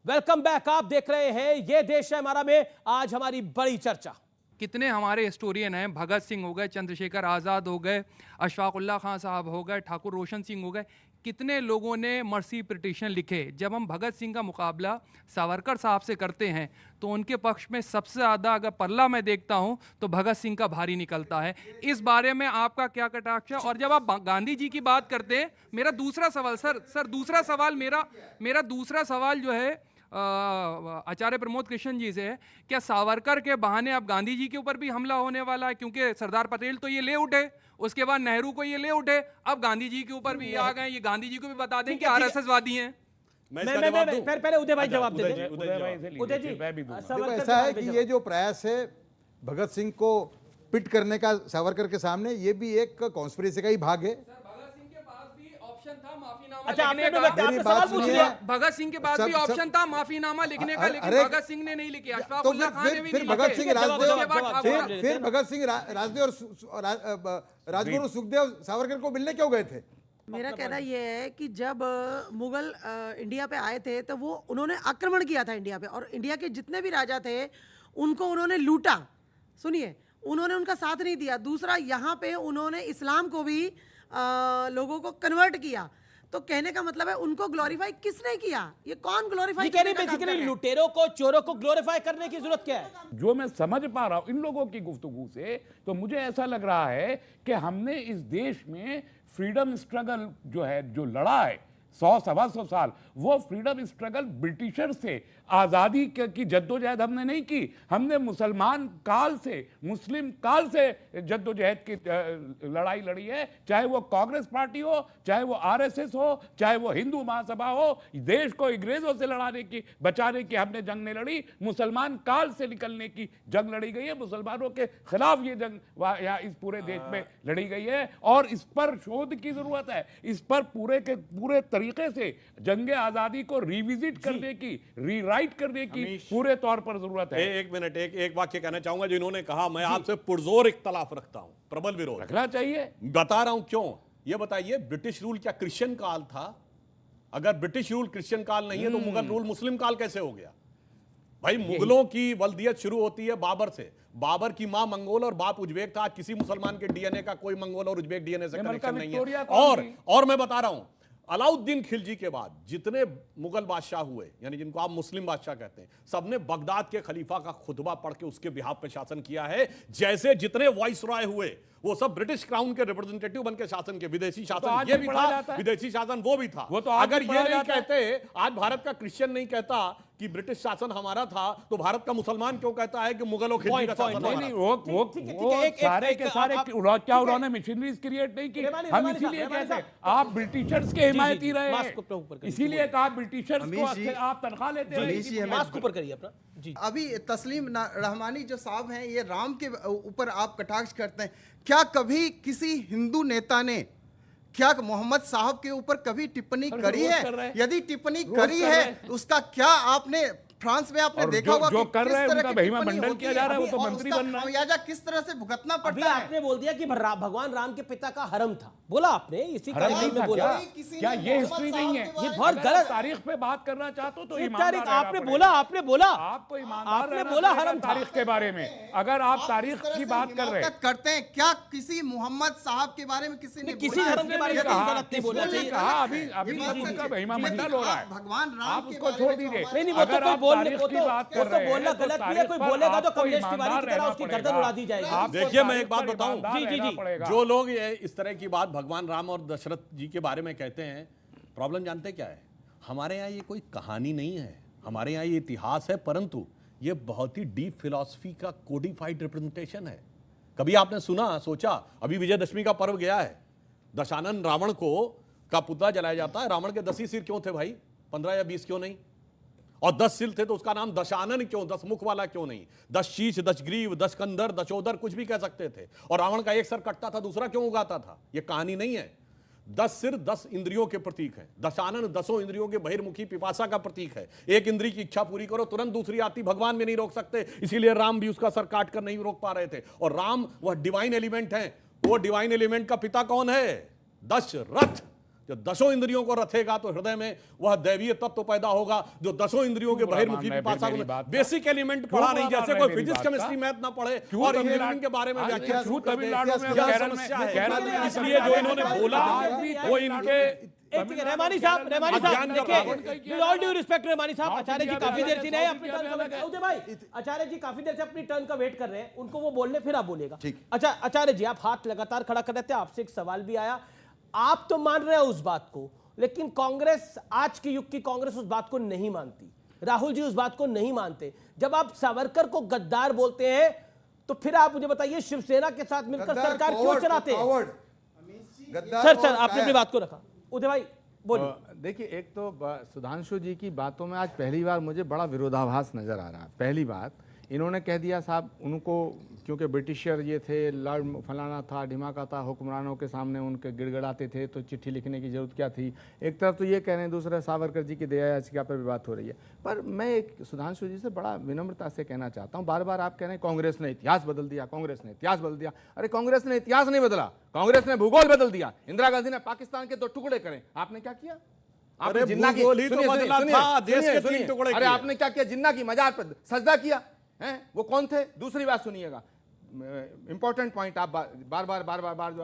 Welcome back. आप देख रहे हैं ये देश है हमारा में आज हमारी बड़ी चर्चा। कितने हमारे हिस्टोरियन हैं, भगत सिंह हो गए, चंद्रशेखर आज़ाद हो गए, अशफाकुल्ला खान साहब हो गए, ठाकुर रोशन सिंह हो गए, कितने लोगों ने मर्सी पिटीशन लिखे। जब हम भगत सिंह का मुकाबला सावरकर साहब से करते हैं तो उनके पक्ष में सबसे ज़्यादा अगर पल्ला मैं देखता हूं तो भगत सिंह का भारी निकलता है। इस बारे में आपका क्या कटाक्ष है? और जब आप गांधी जी की बात करते हैं, मेरा दूसरा सवाल दूसरा सवाल मेरा दूसरा सवाल जो है आचार्य प्रमोद कृष्ण जी से है, क्या सावरकर के बहाने अब गांधी जी के ऊपर भी हमला होने वाला है? क्योंकि सरदार पटेल तो ये ले उठे, उसके बाद नेहरू को ये ले उठे, अब गांधी जी के ऊपर भी ये आ गए। ये गांधी जी को भी बता दें कि आरएसएस वादी हैं। पहले उदय भाई जवाब दे दें। उदय जी मैं भी दूंगा। देखो ऐसा है कि ये जो प्रयास है भगत सिंह को पिट करने का सावरकर के सामने, ये भी एक कॉन्स्पिरेसी का ही भाग है। अच्छा, आपने मेरी बात सुनिए। भगत सिंह के पास भी ऑप्शन था माफीनामा लिखने का, लेकिन भगत सिंह ने नहीं लिखी। अशफाकुल्ला खान ने भी फिर नहीं भगत लिखे। सिंह राजदेव फिर भगत सिंह राजदेव और राजगुरु सुखदेव सावरकर को मिलने क्यों गए थे? मेरा कहना यह है कि जब मुगल इंडिया पे आए थे तो वो उन्होंने आक्रमण किया था इंडिया पे, और इंडिया के जितने भी राजा थे उनको उन्होंने लूटा। सुनिए, उन्होंने उनका साथ नहीं दिया। दूसरा, यहाँ पे उन्होंने इस्लाम को भी लोगों को कन्वर्ट किया। तो कहने का मतलब है उनको ग्लोरीफाई किसने किया? ये कौन ग्लोरीफाई? बेसिकली लुटेरों को, चोरों को ग्लोरीफाई करने की जरूरत क्या है? जो मैं समझ पा रहा हूं इन लोगों की गुफ्तगू से, तो मुझे ऐसा लग रहा है कि हमने इस देश में फ्रीडम स्ट्रगल जो है, जो लड़ा है 100-125 साल, वो फ्रीडम स्ट्रगल ब्रिटिशर से आज़ादी की जद्दोजहद हमने नहीं की। हमने मुसलमान काल से, मुस्लिम काल से जद्दोजहद की लड़ाई लड़ी है। चाहे वो कांग्रेस पार्टी हो, चाहे वो आरएसएस हो, चाहे वो हिंदू महासभा हो, देश को अंग्रेजों से लड़ाने की, बचाने की हमने जंग नहीं लड़ी। मुसलमान काल से निकलने की जंग लड़ी गई है। मुसलमानों के खिलाफ ये जंग यहाँ इस पूरे देश में लड़ी गई है, और इस पर शोध की जरूरत है। इस पर पूरे के पूरे तरीके से जंग आज़ादी को रिविजिट करने की, रीराइट करने की पूरे तौर पर जरूरत है। एक मिनट, एक वाक्य कहना चाहूंगा। जो इन्होंने कहा, मैं आपसे पुरजोर इख्तलाफ रखता हूं, प्रबल विरोध रखना चाहिए। बता रहा हूं क्यों। ये बताइए, ब्रिटिश रूल क्या क्रिश्चियन काल था? अगर ब्रिटिश रूल क्रिश्चियन काल नहीं है तो मुगल रूल मुस्लिम काल कैसे हो गया? भाई, मुगलों की वल्दियत शुरू होती है बाबर से। बाबर की मां मंगोल और बाप उज्बेक था। आज किसी मुसलमान के डीएनए का कोई मंगोल और उज्बेक डीएनए से कनेक्शन नहीं है। और मैं बता रहा हूं, अलाउद्दीन खिलजी के बाद जितने मुगल बादशाह हुए, यानी जिनको आप मुस्लिम बादशाह कहते हैं, सबने बगदाद के खलीफा का खुतबा पढ़ के उसके बिहाफ पे शासन किया है। जैसे जितने वाइस रॉय हुए वो सब ब्रिटिश क्राउन के रिप्रेजेंटेटिव बनके शासन के। विदेशी शासन ये भी था, विदेशी शासन वो भी था। अगर ये नहीं कहते, आज भारत का क्रिश्चियन नहीं कहता कि ब्रिटिश शासन हमारा था, तो भारत का मुसलमान क्यों कहता है कि मुगलों खिलजी का शासन हमारा था? वो सारे के सारे क्या उन्होंने मिशनरीज क्रिएट नहीं की? हम इसीलिए कहते हैं आप ब्रिटिशर्स के हिमायती रहे हैं, इसीलिए कहा ब्रिटिशर्स को आप तनख्वाह लेते हैं। अभी तस्लीम रहमानी जो साहब हैं, ये राम के ऊपर आप कटाक्ष करते हैं। क्या कभी किसी हिंदू नेता ने क्या मोहम्मद साहब के ऊपर कभी टिप्पणी करी है? यदि टिप्पणी करी है, उसका क्या आपने फ्रांस में आपने देखा होगा जो कि कर किस रहे हैं तरह उनका की महिमा टिप्पणी मंडन होती किया जा रहा है, वो तो और मंत्री उसका बन रहा है। खमियाजा किस तरह से भुगतना अभी पड़ता है। आपने बोल दिया कि भगवान राम के पिता का हरम था, बोला आपने इसी कार्यक्रम में बोला। क्या ये हिस्ट्री नहीं है? ये बहुत गलत तारीख पे बात करना चाहते हो तो तारीख आपने बोला आपको ईमानदार बोला हरम तारीख के बारे में। अगर आप तारीख की बात कर रहे करते हैं, क्या किसी मोहम्मद साहब के बारे में किसी ने किसी धर्म के बारे में कहा? अभी उनका महिमा मंडल हो रहा है, भगवान राम आप उसको छोड़ दीजिए। नहीं, वो तो बोलने को की बात कर रहे हैं, बोलना गलत नहीं है। कोई बोलेगा तो कमलेश तिवारी की तरह उसकी गर्दन उड़ा दी जाएगी। देखिए, मैं एक बात बताऊं, जी, जो लोग ये इस तरह की बात भगवान राम और दशरथ जी के बारे में कहते हैं, प्रॉब्लम जानते क्या है? हमारे यहाँ ये कोई कहानी नहीं है, हमारे यहाँ ये इतिहास है, परंतु ये बहुत ही डीप फिलॉसफी का कोडिफाइड रिप्रेजेंटेशन है। कभी आपने सुना, सोचा? अभी विजयदशमी का पर्व गया है, दशानन रावण का पुतला जलाया जाता है। रावण के 10 ही सिर क्यों थे भाई? 15 या 20 क्यों नहीं? और 10 सिर थे तो उसका नाम दशानन क्यों, 10 मुख वाला क्यों नहीं? 10 शीश, 10 ग्रीव, 10 कंधर, दशोदर, कुछ भी कह सकते थे। और रावण का एक सर कटता था, दूसरा क्यों उगाता था? यह कहानी नहीं है। 10 सिर 10 इंद्रियों के प्रतीक है। दशानन 10 इंद्रियों के बहिर्मुखी पिपासा का प्रतीक है। एक इंद्री की इच्छा पूरी करो, तुरंत दूसरी आती, भगवान में नहीं रोक सकते, इसीलिए राम भी उसका सर काट कर नहीं रोक पा रहे थे। और राम वह डिवाइन एलिमेंट है। वो डिवाइन एलिमेंट का पिता कौन है? दशरथ। जो 10 इंद्रियों को रथेगा तो हृदय में वह दैवीय तत्व पैदा होगा, जो 10 इंद्रियों के बहिर्मुखी पिपासा को बेसिक एलिमेंट पढ़ा नहीं, जैसे कोई फिजिक्स केमिस्ट्री मैथ ना पढ़े और इंजीनियरिंग के बारे में व्याख्या शुरू कर दे। क्या समस्या है? इसलिए जो इन्होंने बोला वो इनके रहमानी साहब देखिए, with all due respect Rahmani साहब, आचार्य जी काफी देर से नहीं अपनी टर्न का वेट, उदय भाई आचार्य जी काफी देर से अपनी टर्न का वेट कर रहे हैं, उनको वो बोलने फिर आप बोलेगा। अच्छा आचार्य जी, आप हाथ लगातार खड़ा कर रहे थे, आपसे एक सवाल भी आया। आप तो मान रहे हो उस बात को, लेकिन कांग्रेस, आज के युग की कांग्रेस उस बात को नहीं मानती, राहुल जी उस बात को नहीं मानते। जब आप सावरकर को गद्दार बोलते हैं तो फिर आप मुझे बताइए शिवसेना के साथ मिलकर सरकार क्यों चलाते हैं? सर आपने अपनी बात को रखा, उदय भाई बोलिए। देखिए, एक तो सुधांशु जी की बातों में आज पहली बार मुझे बड़ा विरोधाभास नजर आ रहा है। पहली बात इन्होंने कह दिया साहब, उनको क्योंकि ब्रिटिशर ये थे, लॉर्ड फलाना था, ढिमाका था, हुक्मरानों के सामने उनके गिड़गड़ाते थे, तो चिट्ठी लिखने की जरूरत क्या थी? एक तरफ तो ये कह रहे हैं, दूसरा सावरकर जी की दया याचिका पर भी बात हो रही है। पर मैं एक सुधांशु जी से बड़ा विनम्रता से कहना चाहता हूँ, बार बार आप कह रहे हैं कांग्रेस ने इतिहास बदल दिया, कांग्रेस ने इतिहास बदल दिया। अरे कांग्रेस ने इतिहास नहीं बदला, कांग्रेस ने भूगोल बदल दिया। इंदिरा गांधी ने पाकिस्तान के 2 टुकड़े करे, आपने क्या किया? आपने जिन्ना की, अरे आपने क्या किया? जिन्ना की मजार पर सजदा किया है, वो कौन थे? दूसरी बात सुनिएगा, इंपॉर्टेंट पॉइंट, आप बार बार जो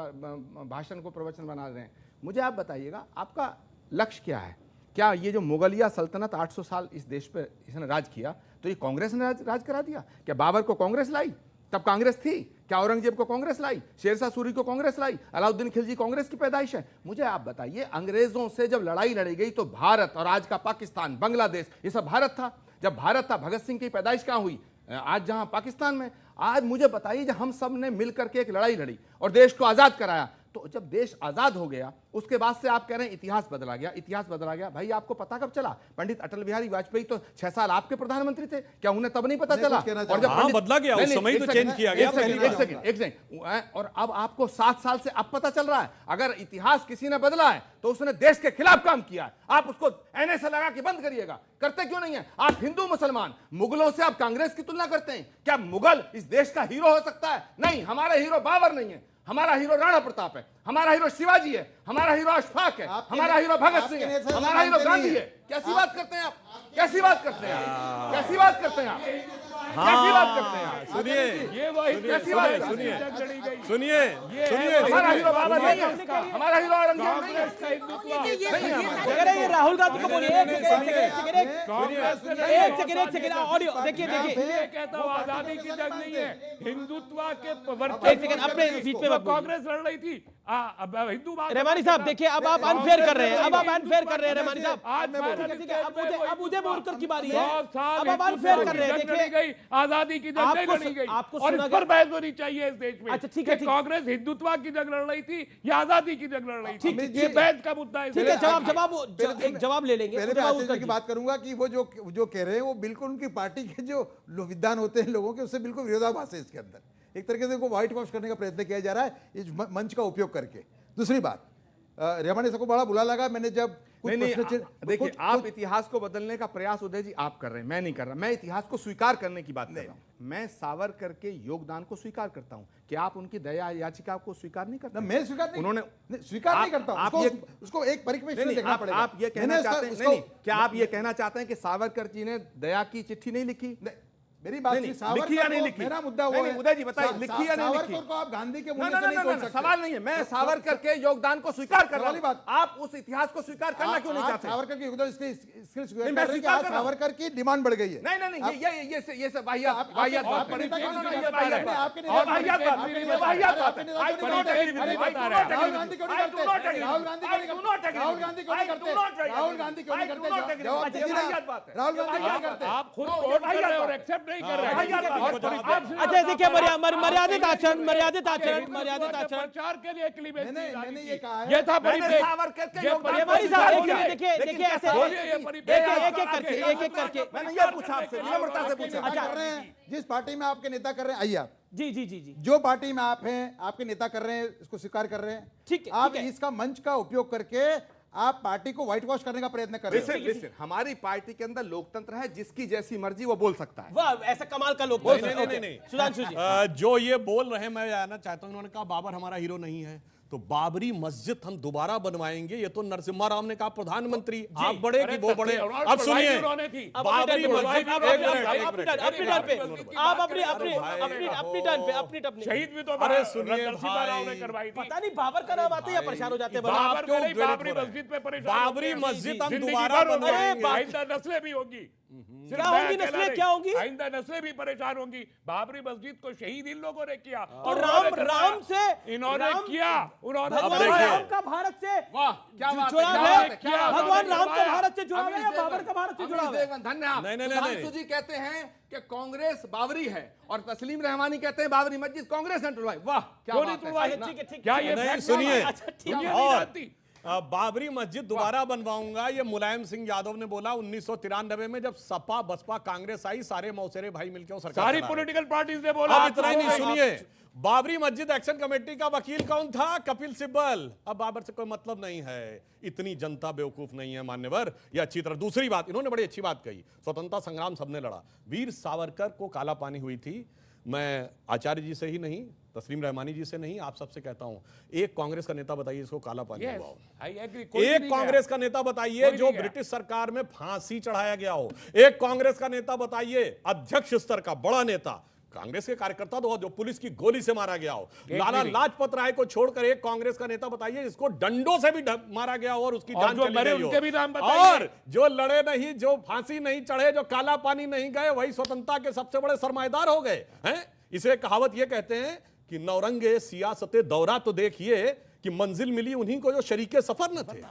भाषण को प्रवचन बना रहे हैं, मुझे आप बताइएगा आपका लक्ष्य क्या है? क्या ये जो मुगलिया सल्तनत 800 साल इस देश पर इसने राज किया, तो ये कांग्रेस ने राज करा दिया? क्या बाबर को कांग्रेस लाई? तब कांग्रेस थी क्या? औरंगजेब को कांग्रेस लाई? शेरशाह सूरी को कांग्रेस लाई? अलाउद्दीन खिलजी कांग्रेस की पैदाइश है? मुझे आप बताइए, अंग्रेजों से जब लड़ाई लड़ी गई तो भारत और आज का पाकिस्तान, बांग्लादेश, ये सब भारत था। जब भारत था, भगत सिंह की पैदाइश कहां हुई? आज जहां पाकिस्तान में। आज मुझे बताइए, जब हम सब ने मिलकर के एक लड़ाई लड़ी और देश को आजाद कराया, तो जब देश आजाद हो गया उसके बाद से आप कह रहे हैं इतिहास बदला गया, इतिहास बदला गया। भाई आपको पता कब चला? पंडित अटल बिहारी वाजपेयी तो 6 साल आपके प्रधानमंत्री थे, क्या उन्हें तब नहीं पता चला? और जब बदला गया उस समय तो चेंज किया गया। एक सेकंड, और अब आपको 7 साल से अब पता चल रहा है। अगर इतिहास किसी ने बदला है तो उसने देश के खिलाफ काम किया है। आप उसको एनए से लगा के बंद करिएगा। करते क्यों नहीं है? आप हिंदू मुसलमान मुगलों से आप कांग्रेस की तुलना करते हैं। क्या मुगल इस देश का हीरो हो सकता है? नहीं, हमारा हीरो बाबर नहीं है, हमारा हीरो राणा प्रताप है, हमारा हीरो शिवाजी है, हमारा हीरो अशफाक है, हमारा हीरो भगत सिंह है, हमारा हीरो गांधी है। कैसी बात करते हैं आप? कैसी बात करते हैं आप? कैसी बात करते हैं आप? कैसी बात करते हैं आप? सुनिए, ये वही कैसी बात है? सुनिए, हमारा हीरो बाबर नहीं है, हमारा हीरो औरंगजेब नहीं है। ये राहुल गांधी को बोलिए। एक सेकंड ऑडियो देखिए। कहता हूँ आजादी की जंग नहीं है, हिंदुत्व के अपने बीच में कांग्रेस लड़ रही थी। हिंदू रहमानी साहब देखिए, अब आप अनफेयर कर रहे हैं, अब आप अनफेयर कर रहे हैं रहमानी साहब। ठीक है, अब उदय बोरकर की बारी है, अब आप अनफेयर कर रहे हैं। देखिए, आजादी की जंग नहीं लड़ी गई और इस पर बहस होनी चाहिए इस देश में। अच्छा ठीक है, कांग्रेस हिंदुत्व की जंग लड़ रही थी या आजादी की जंग लड़ रही थी, ये बहस का मुद्दा है। ठीक है, जवाब ले लेंगे। की बात करूंगा कि वो जो कह रहे हैं वो बिल्कुल उनकी पार्टी के जो विद्वान होते हैं लोगों के, उससे बिल्कुल विरोधाभास है इसके अंदर। एक तरीके से उनको व्हाइट वॉश करने का प्रयत्न किया जा रहा है इस मंच का उपयोग करके। दूसरी बात, रहमानी साहब को बड़ा बुरा लगा मैंने जब देखिए, आप इतिहास को बदलने का प्रयास उदय जी आप कर रहे हैं, मैं नहीं कर रहा। मैं इतिहास को स्वीकार करने की बात कर रहा हूं। मैं सावरकर के योगदान को स्वीकार करता हूं। क्या आप उनकी दया याचिका को स्वीकार नहीं करते? मैं स्वीकार नहीं, उन्होंने स्वीकार नहीं करता हूं। उसको एक परिप्रेक्ष्य में देखना पड़ेगा। आप ये कहना चाहते हैं, नहीं, क्या आप ये कहना चाहते हैं कि सावरकर जी ने दया की चिट्ठी नहीं लिखी? मेरी बात लिखी या नहीं लिखी? मेरा मुद्दा वो है, उदय जी बताइए, लिखी या नहीं लिखी? सावरकर को आप गांधी के मुंह से नहीं बोल सकते। सवाल नहीं है, मैं सावरकर के योगदान को स्वीकार कर रहा हूं। आप उस इतिहास को स्वीकार करना क्यों नहीं चाहते? सावरकर के योगदान सावरकर की डिमांड बढ़ गई है। नहीं, ये सब वाहियात बात है। राहुल गांधी क्यों नहीं करते? राहुल गांधी क्यों नहीं करते? राहुल गांधी क्यों नहीं करते? आप खुद और एक्सेप्ट नहीं कर रहे। अच्छा देखिए, मर्यादित आचरण, मर्यादित आचरण, मर्यादित आचरण। प्रचार के लिए क्लीवेज मैंने ये कहा है, ये था परिपेक्ष। सावरकर के ये योगदान हमारी परिपेक्ष साहब, हो गया। देखिए देखिए ऐसे एक एक करके, एक एक करके। मैंने ये पूछा आपसे, विनम्रता से पूछा। कर रहे हैं जिस पार्टी में आपके नेता कर रहे हैं, आइए आप, जी जी जी जी, जो पार्टी में आप हैं, आपके नेता कर रहे हैं, इसको स्वीकार कर रहे हैं, ठीक है, आप ठीक है। इसका मंच का उपयोग करके आप पार्टी को व्हाइट वॉश करने का प्रयत्न कर रहे हैं। लिसन, हमारी पार्टी के अंदर लोकतंत्र है, जिसकी जैसी मर्जी वो बोल सकता है। वाह, ऐसा कमाल का लोग। नहीं। सुधांशु जी, जो ये बोल रहे हैं, मैं जानना चाहता हूं, इन्होंने कहा बाबर हमारा हीरो नहीं है, तो बाबरी मस्जिद हम दोबारा बनवाएंगे, ये तो नरसिम्हा राव ने कहा प्रधानमंत्री, आप बड़े कि वो बड़े। अब सुनिए, बाबरी मस्जिद, आप अपनी टर्न पे शहीद भी तो अरे सुनिए नरसिम्हा राव ने भाई, करवाई थी। पता नहीं बाबर का नाम आते या परेशान हो जाते हैं। बाबर क्यों नहीं, गरीब बाबरी हो रहे हैं? मस्जिद पे परेशान बाबरी होते हैं। मस्जिद हम जिंदगी दोबारा भर होगी। बनवाएंगे। आइंदा नस्लें भी होगी। सिर्फ क्या मैं होंगी अकेला नस्लें, नहीं। क्या होंगी? आइंदा नस्लें भी परेशान होंगी। बाबरी मस्जिद को शहीद इन लोगों ने किया और राम से इन्होंने किया, उन्होंने भगवान राम का भारत से क्या बात जुड़ा है, है। क्या भगवान राम का करवाया? भारत से जुड़ा हुआ है या बाबर का भारत से जुड़ा हुआ है? धन्यवाद। नहीं। सुधांशु जी कहते हैं कि कांग्रेस बाबरी है और तस्लीम रहमानी कहते हैं बाबरी मस्जिद कांग्रेस ने तुड़वाई। वाह, क्या क्यों बात नहीं है। तुड़वाई? ठीक है, ठीक क्या है। ये नहीं, फैक्ट सुनिए। अच्छा, ठीक है। दुनिया नहीं और जानती। बाबरी मस्जिद दोबारा बनवाऊंगा, ये मुलायम सिंह यादव ने बोला 1993 में, जब सपा बसपा कांग्रेस आई, सारे मौसेरे भाई मिलकर वो सरकार सारी चला रहे। पॉलिटिकल पार्टीज ने बोला। अब इतना ही नहीं, सुनिए, बाबरी मस्जिद एक्शन कमेटी का वकील कौन था? कपिल सिब्बल। अब बाबर से कोई मतलब नहीं है, इतनी जनता बेवकूफ नहीं है मान्यवर, ये अच्छी तरह। दूसरी बात, इन्होंने बड़ी अच्छी बात कही, स्वतंत्रता संग्राम सबने लड़ा, वीर सावरकर को काला पानी हुई थी। मैं आचार्य जी से ही नहीं, तस्लीम रहमानी जी से नहीं, आप सबसे कहता हूं, एक कांग्रेस का नेता बताइए इसको काला पानी हुआ हो। एक कांग्रेस का नेता बताइए जो ब्रिटिश सरकार में फांसी चढ़ाया गया हो। एक कांग्रेस का नेता बताइए, अध्यक्ष स्तर का बड़ा नेता, कांग्रेस के कार्यकर्ता तो जो पुलिस की गोली से मारा गया हो। लाला लाजपत राय को छोड़कर एक कांग्रेस का नेता बताइए जिसको डंडों से भी मारा गया हो और उसकी जान चली गई हो। उनके भी नाम बताइए। और जो लड़े नहीं, जो फांसी नहीं चढ़े, जो काला पानी नहीं गए, वही स्वतंत्रता के सबसे बड़े सरमाएदार हो गए हैं। इसे कहावत ये कहते हैं कि नौरंगे सियासते दौरा, तो देखिए कि मंजिल मिली उन्हीं को जो शरीके सफर न थे।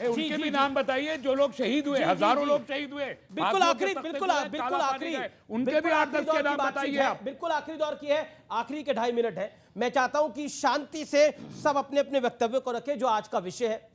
उनके भी नाम बताइए जो लोग शहीद हुए, हजारों लोग शहीद हुए। बिल्कुल आखिरी, बिल्कुल आखिरी, उनके भी 8-10 के नाम बताइए आप। बिल्कुल आखिरी दौर की है, आखिरी के 2.5 मिनट है। मैं चाहता हूं कि शांति से सब अपने अपने वक्तव्य को रखें, जो आज का विषय है।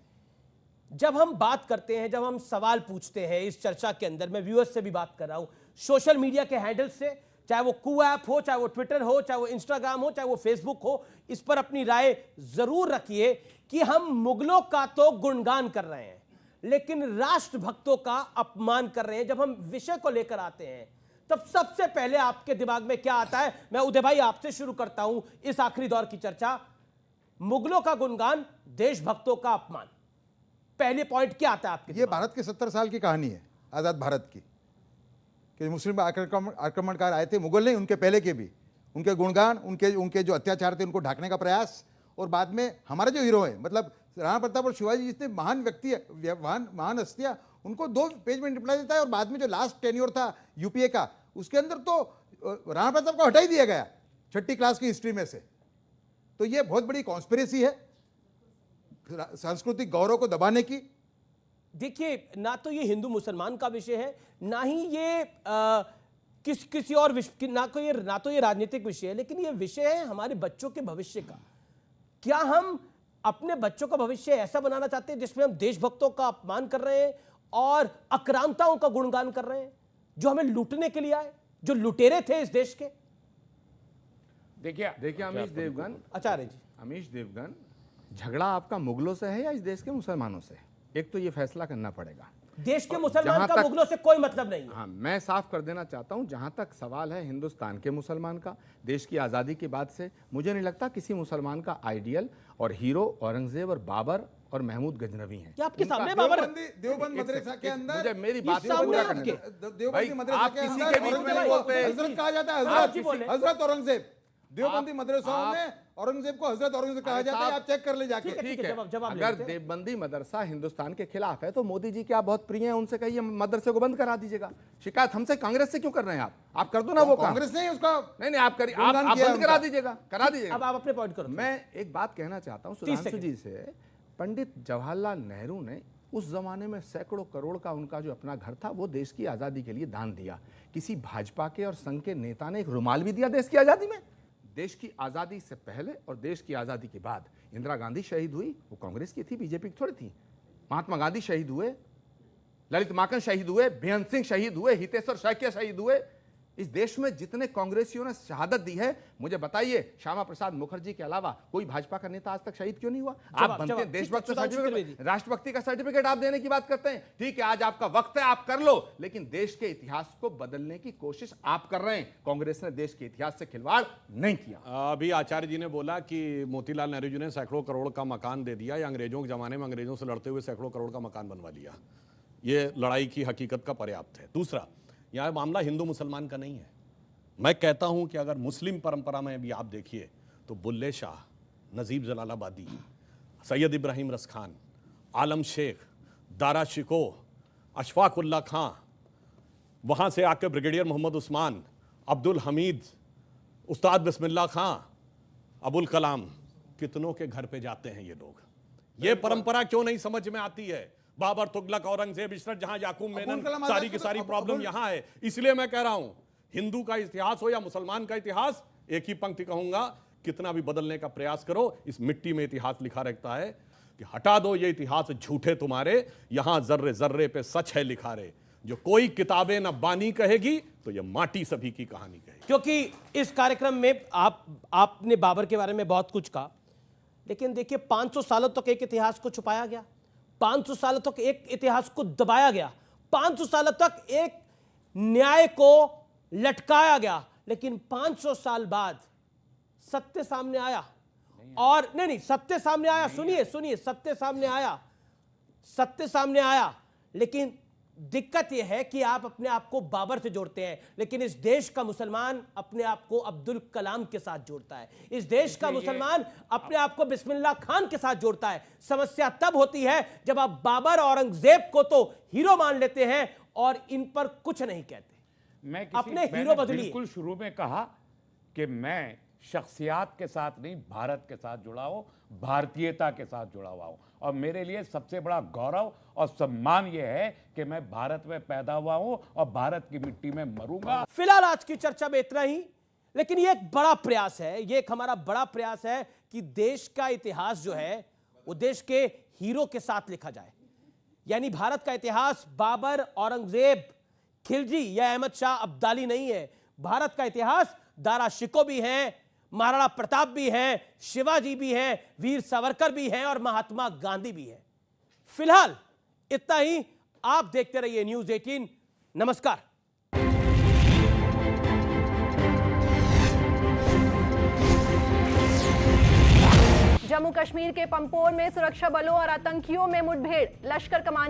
जब हम बात करते हैं, जब हम सवाल पूछते हैं इस चर्चा के अंदर, मैं व्यूअर्स से भी बात कर रहा हूं, सोशल मीडिया के हैंडल से, चाहे वो कू ऐप हो, चाहे वो ट्विटर हो, चाहे वो इंस्टाग्राम हो, चाहे वो फेसबुक हो, इस पर अपनी राय जरूर रखिए कि हम मुगलों का तो गुणगान कर रहे हैं लेकिन राष्ट्रभक्तों का अपमान कर रहे हैं। जब हम विषय को लेकर आते हैं तब सबसे पहले आपके दिमाग में क्या आता है? मैं उदय भाई आपसे शुरू करता हूं इस आखिरी दौर की चर्चा। मुगलों का गुणगान, देशभक्तों का अपमान, पहले पॉइंट क्या आता है आपके? ये भारत के 70 साल की कहानी है, आजाद भारत की, कि मुस्लिम आक्रमणकार आए थे, मुगल नहीं, उनके पहले के भी, उनके गुणगान, उनके जो अत्याचार थे उनको ढांकने का प्रयास, और बाद में हमारे जो हीरो है, मतलब राणा प्रताप और शिवाजी जितने महान व्यक्ति है, महान हस्तियां, उनको 2 पेज में रिप्लाई देता है। और बाद में जो लास्ट टेन्योर था यूपीए का, उसके अंदर तो राणा प्रताप को हटा ही दिया गया 6ठी क्लास की हिस्ट्री में से। तो ये बहुत बड़ी कॉन्स्पिरेसी है सांस्कृतिक गौरव को दबाने की। देखिए, ना तो ये हिंदू मुसलमान का विषय है, ना ही ये किसी और विषय, ना तो ये राजनीतिक विषय है, लेकिन ये विषय है हमारे बच्चों के भविष्य का। क्या हम अपने बच्चों का भविष्य ऐसा बनाना चाहते हैं जिसमें हम देशभक्तों का अपमान कर रहे हैं और आक्रांताओं का गुणगान कर रहे हैं, जो हमें लूटने के लिए आए, जो लुटेरे थे इस देश के? देखिए अमीश देवगन, आचार्य जी, अमीश देवगन, झगड़ा आपका मुगलों से है या इस देश के मुसलमानों से? एक तो ये फैसला करना पड़ेगा। देश के मुसलमान का मुगलों से कोई मतलब नहीं है। हाँ, मैं साफ कर देना चाहता हूं, जहां तक सवाल है हिंदुस्तान के मुसलमान का, देश की आज़ादी के बाद से मुझे नहीं लगता किसी मुसलमान का आइडियल और हीरो औरंगजेब और बाबर और महमूद गजनवी हैं। क्या आपके सामने बाबर? देवबंद मदरसा के अंदर, मुझे मेरी बात देवबंदी मदरसा के अंदर हजरत कहा जाता है, हजरत औरंगजेब। देवबंदी मदरसाओं में औरंगजेब को हजरत औरंगजेब कहा जाता है, आप चेक कर ले जाके। ठीक है, अगर देवबंदी मदरसा हिंदुस्तान के खिलाफ है तो मोदी जी क्या बहुत प्रिय हैं, उनसे कहिए मदरसे को बंद करा दीजिएगा। शिकायत हमसे कांग्रेस से क्यों कर रहे हैं आप कर दो ना वो कांग्रेस नहीं उसका, नहीं आप करिए, आप बंद करा दीजिएगा, करा दीजिएगा। अब आप अपने पॉइंट करो। मैं एक बात कहना चाहता हूँ सुधांशु जी से, पंडित जवाहरलाल नेहरू ने उस जमाने में सैकड़ों करोड़ का उनका जो अपना घर था वो देश की आज़ादी के लिए दान दिया। किसी भाजपा के और संघ के नेता ने एक रुमाल भी दिया देश की आज़ादी में। देश की आज़ादी से पहले और देश की आज़ादी के बाद इंदिरा गांधी शहीद हुई, वो कांग्रेस की थी, बीजेपी की थोड़ी थी। महात्मा गांधी शहीद हुए, ललित माकन शहीद हुए, बेअंत सिंह शहीद हुए, हितेश्वर शैकिया शहीद हुए। इस देश में जितने कांग्रेसियों ने शहादत दी है, मुझे बताइए श्यामा प्रसाद मुखर्जी के अलावा कोई भाजपा का नेता आज तक शहीद क्यों नहीं हुआ? आप बनते हैं देशभक्त सर्टिफिकेट, राष्ट्रभक्ति का सर्टिफिकेट आप देने की बात करते हैं, ठीक है, आज आपका वक्त है, आप कर लो, लेकिन देश के इतिहास को बदलने की कोशिश आप कर रहे हैं। कांग्रेस ने देश के इतिहास से खिलवाड़ नहीं किया। अभी आचार्य जी ने बोला कि मोतीलाल नेहरू जी ने सैकड़ों करोड़ का मकान दे दिया, या अंग्रेजों के जमाने में अंग्रेजों से लड़ते हुए सैकड़ों करोड़ का मकान बनवा लिया। ये लड़ाई की हकीकत का पर्याप्त है। दूसरा, यह मामला हिंदू मुसलमान का नहीं है। मैं कहता हूं कि अगर मुस्लिम परंपरा में भी आप देखिए तो बुल्ले शाह, नजीब जलालाबादी, सैयद इब्राहिम रसखान, आलम शेख, दारा शिको, अशफाक उल्ला खां, वहाँ से आकर ब्रिगेडियर मोहम्मद उस्मान, अब्दुल हमीद, उस्ताद बिस्मिल्लाह खां, अबुल कलाम, कितनों के घर पे जाते हैं ये लोग। ये परंपरा क्यों नहीं समझ में आती है? बाबर, तुगलक, औरंगजेब, इशरत जहां, याकूब मेनन, सारी की सारी प्रॉब्लम यहां है। इसलिए मैं कह रहा हूं, हिंदू का इतिहास हो या मुसलमान का इतिहास, एक ही पंक्ति कहूंगा, कितना भी बदलने का प्रयास करो, इस मिट्टी में इतिहास लिखा रहता है कि हटा दो ये इतिहास झूठे तुम्हारे, यहां जर्रे जर्रे पे सच है लिखा रे। जो कोई किताबें न बानी कहेगी तो ये माटी सभी की कहानी कहेगी। क्योंकि इस कार्यक्रम में आपने बाबर के बारे में बहुत कुछ कहा, लेकिन देखिए 500 सालों तक एक इतिहास को छुपाया गया, 500 सालों तक एक इतिहास को दबाया गया, 500 सालों तक एक न्याय को लटकाया गया, लेकिन 500 साल बाद सत्य सामने आया। और नहीं, सत्य सामने आया, सुनिए, सत्य सामने आया, लेकिन दिक्कत यह है कि आप अपने आप को बाबर से जोड़ते हैं, लेकिन इस देश का मुसलमान अपने आप को अब्दुल कलाम के साथ जोड़ता है, इस देश का मुसलमान अपने आप को बिस्मिल्लाह खान के साथ जोड़ता है। समस्या तब होती है जब आप बाबर, औरंगजेब को तो हीरो मान लेते हैं और इन पर कुछ नहीं कहते। मैंने बिल्कुल शुरू में कहा कि मैं शख्सियात के साथ नहीं, भारत के साथ जुड़ा हूं, भारतीयता के साथ जुड़ा हुआ हूं, और मेरे लिए सबसे बड़ा गौरव और सम्मान यह है कि मैं भारत में पैदा हुआ हूं और भारत की मिट्टी में मरूंगा। फिलहाल आज की चर्चा में इतना ही, लेकिन ये एक बड़ा प्रयास है, ये एक हमारा बड़ा प्रयास है कि देश का इतिहास जो है वो देश के हीरो के साथ लिखा जाए। यानी भारत का इतिहास बाबर, औरंगजेब, खिलजी या अहमद शाह अब्दाली नहीं है। भारत का इतिहास दारा शिको भी हैं, महाराणा प्रताप भी हैं, शिवाजी भी हैं, वीर सावरकर भी हैं और महात्मा गांधी भी हैं। फिलहाल इतना ही। आप देखते रहिए न्यूज़ 18। नमस्कार। जम्मू कश्मीर के पंपोर में सुरक्षा बलों और आतंकियों में मुठभेड़। लश्कर कमांडर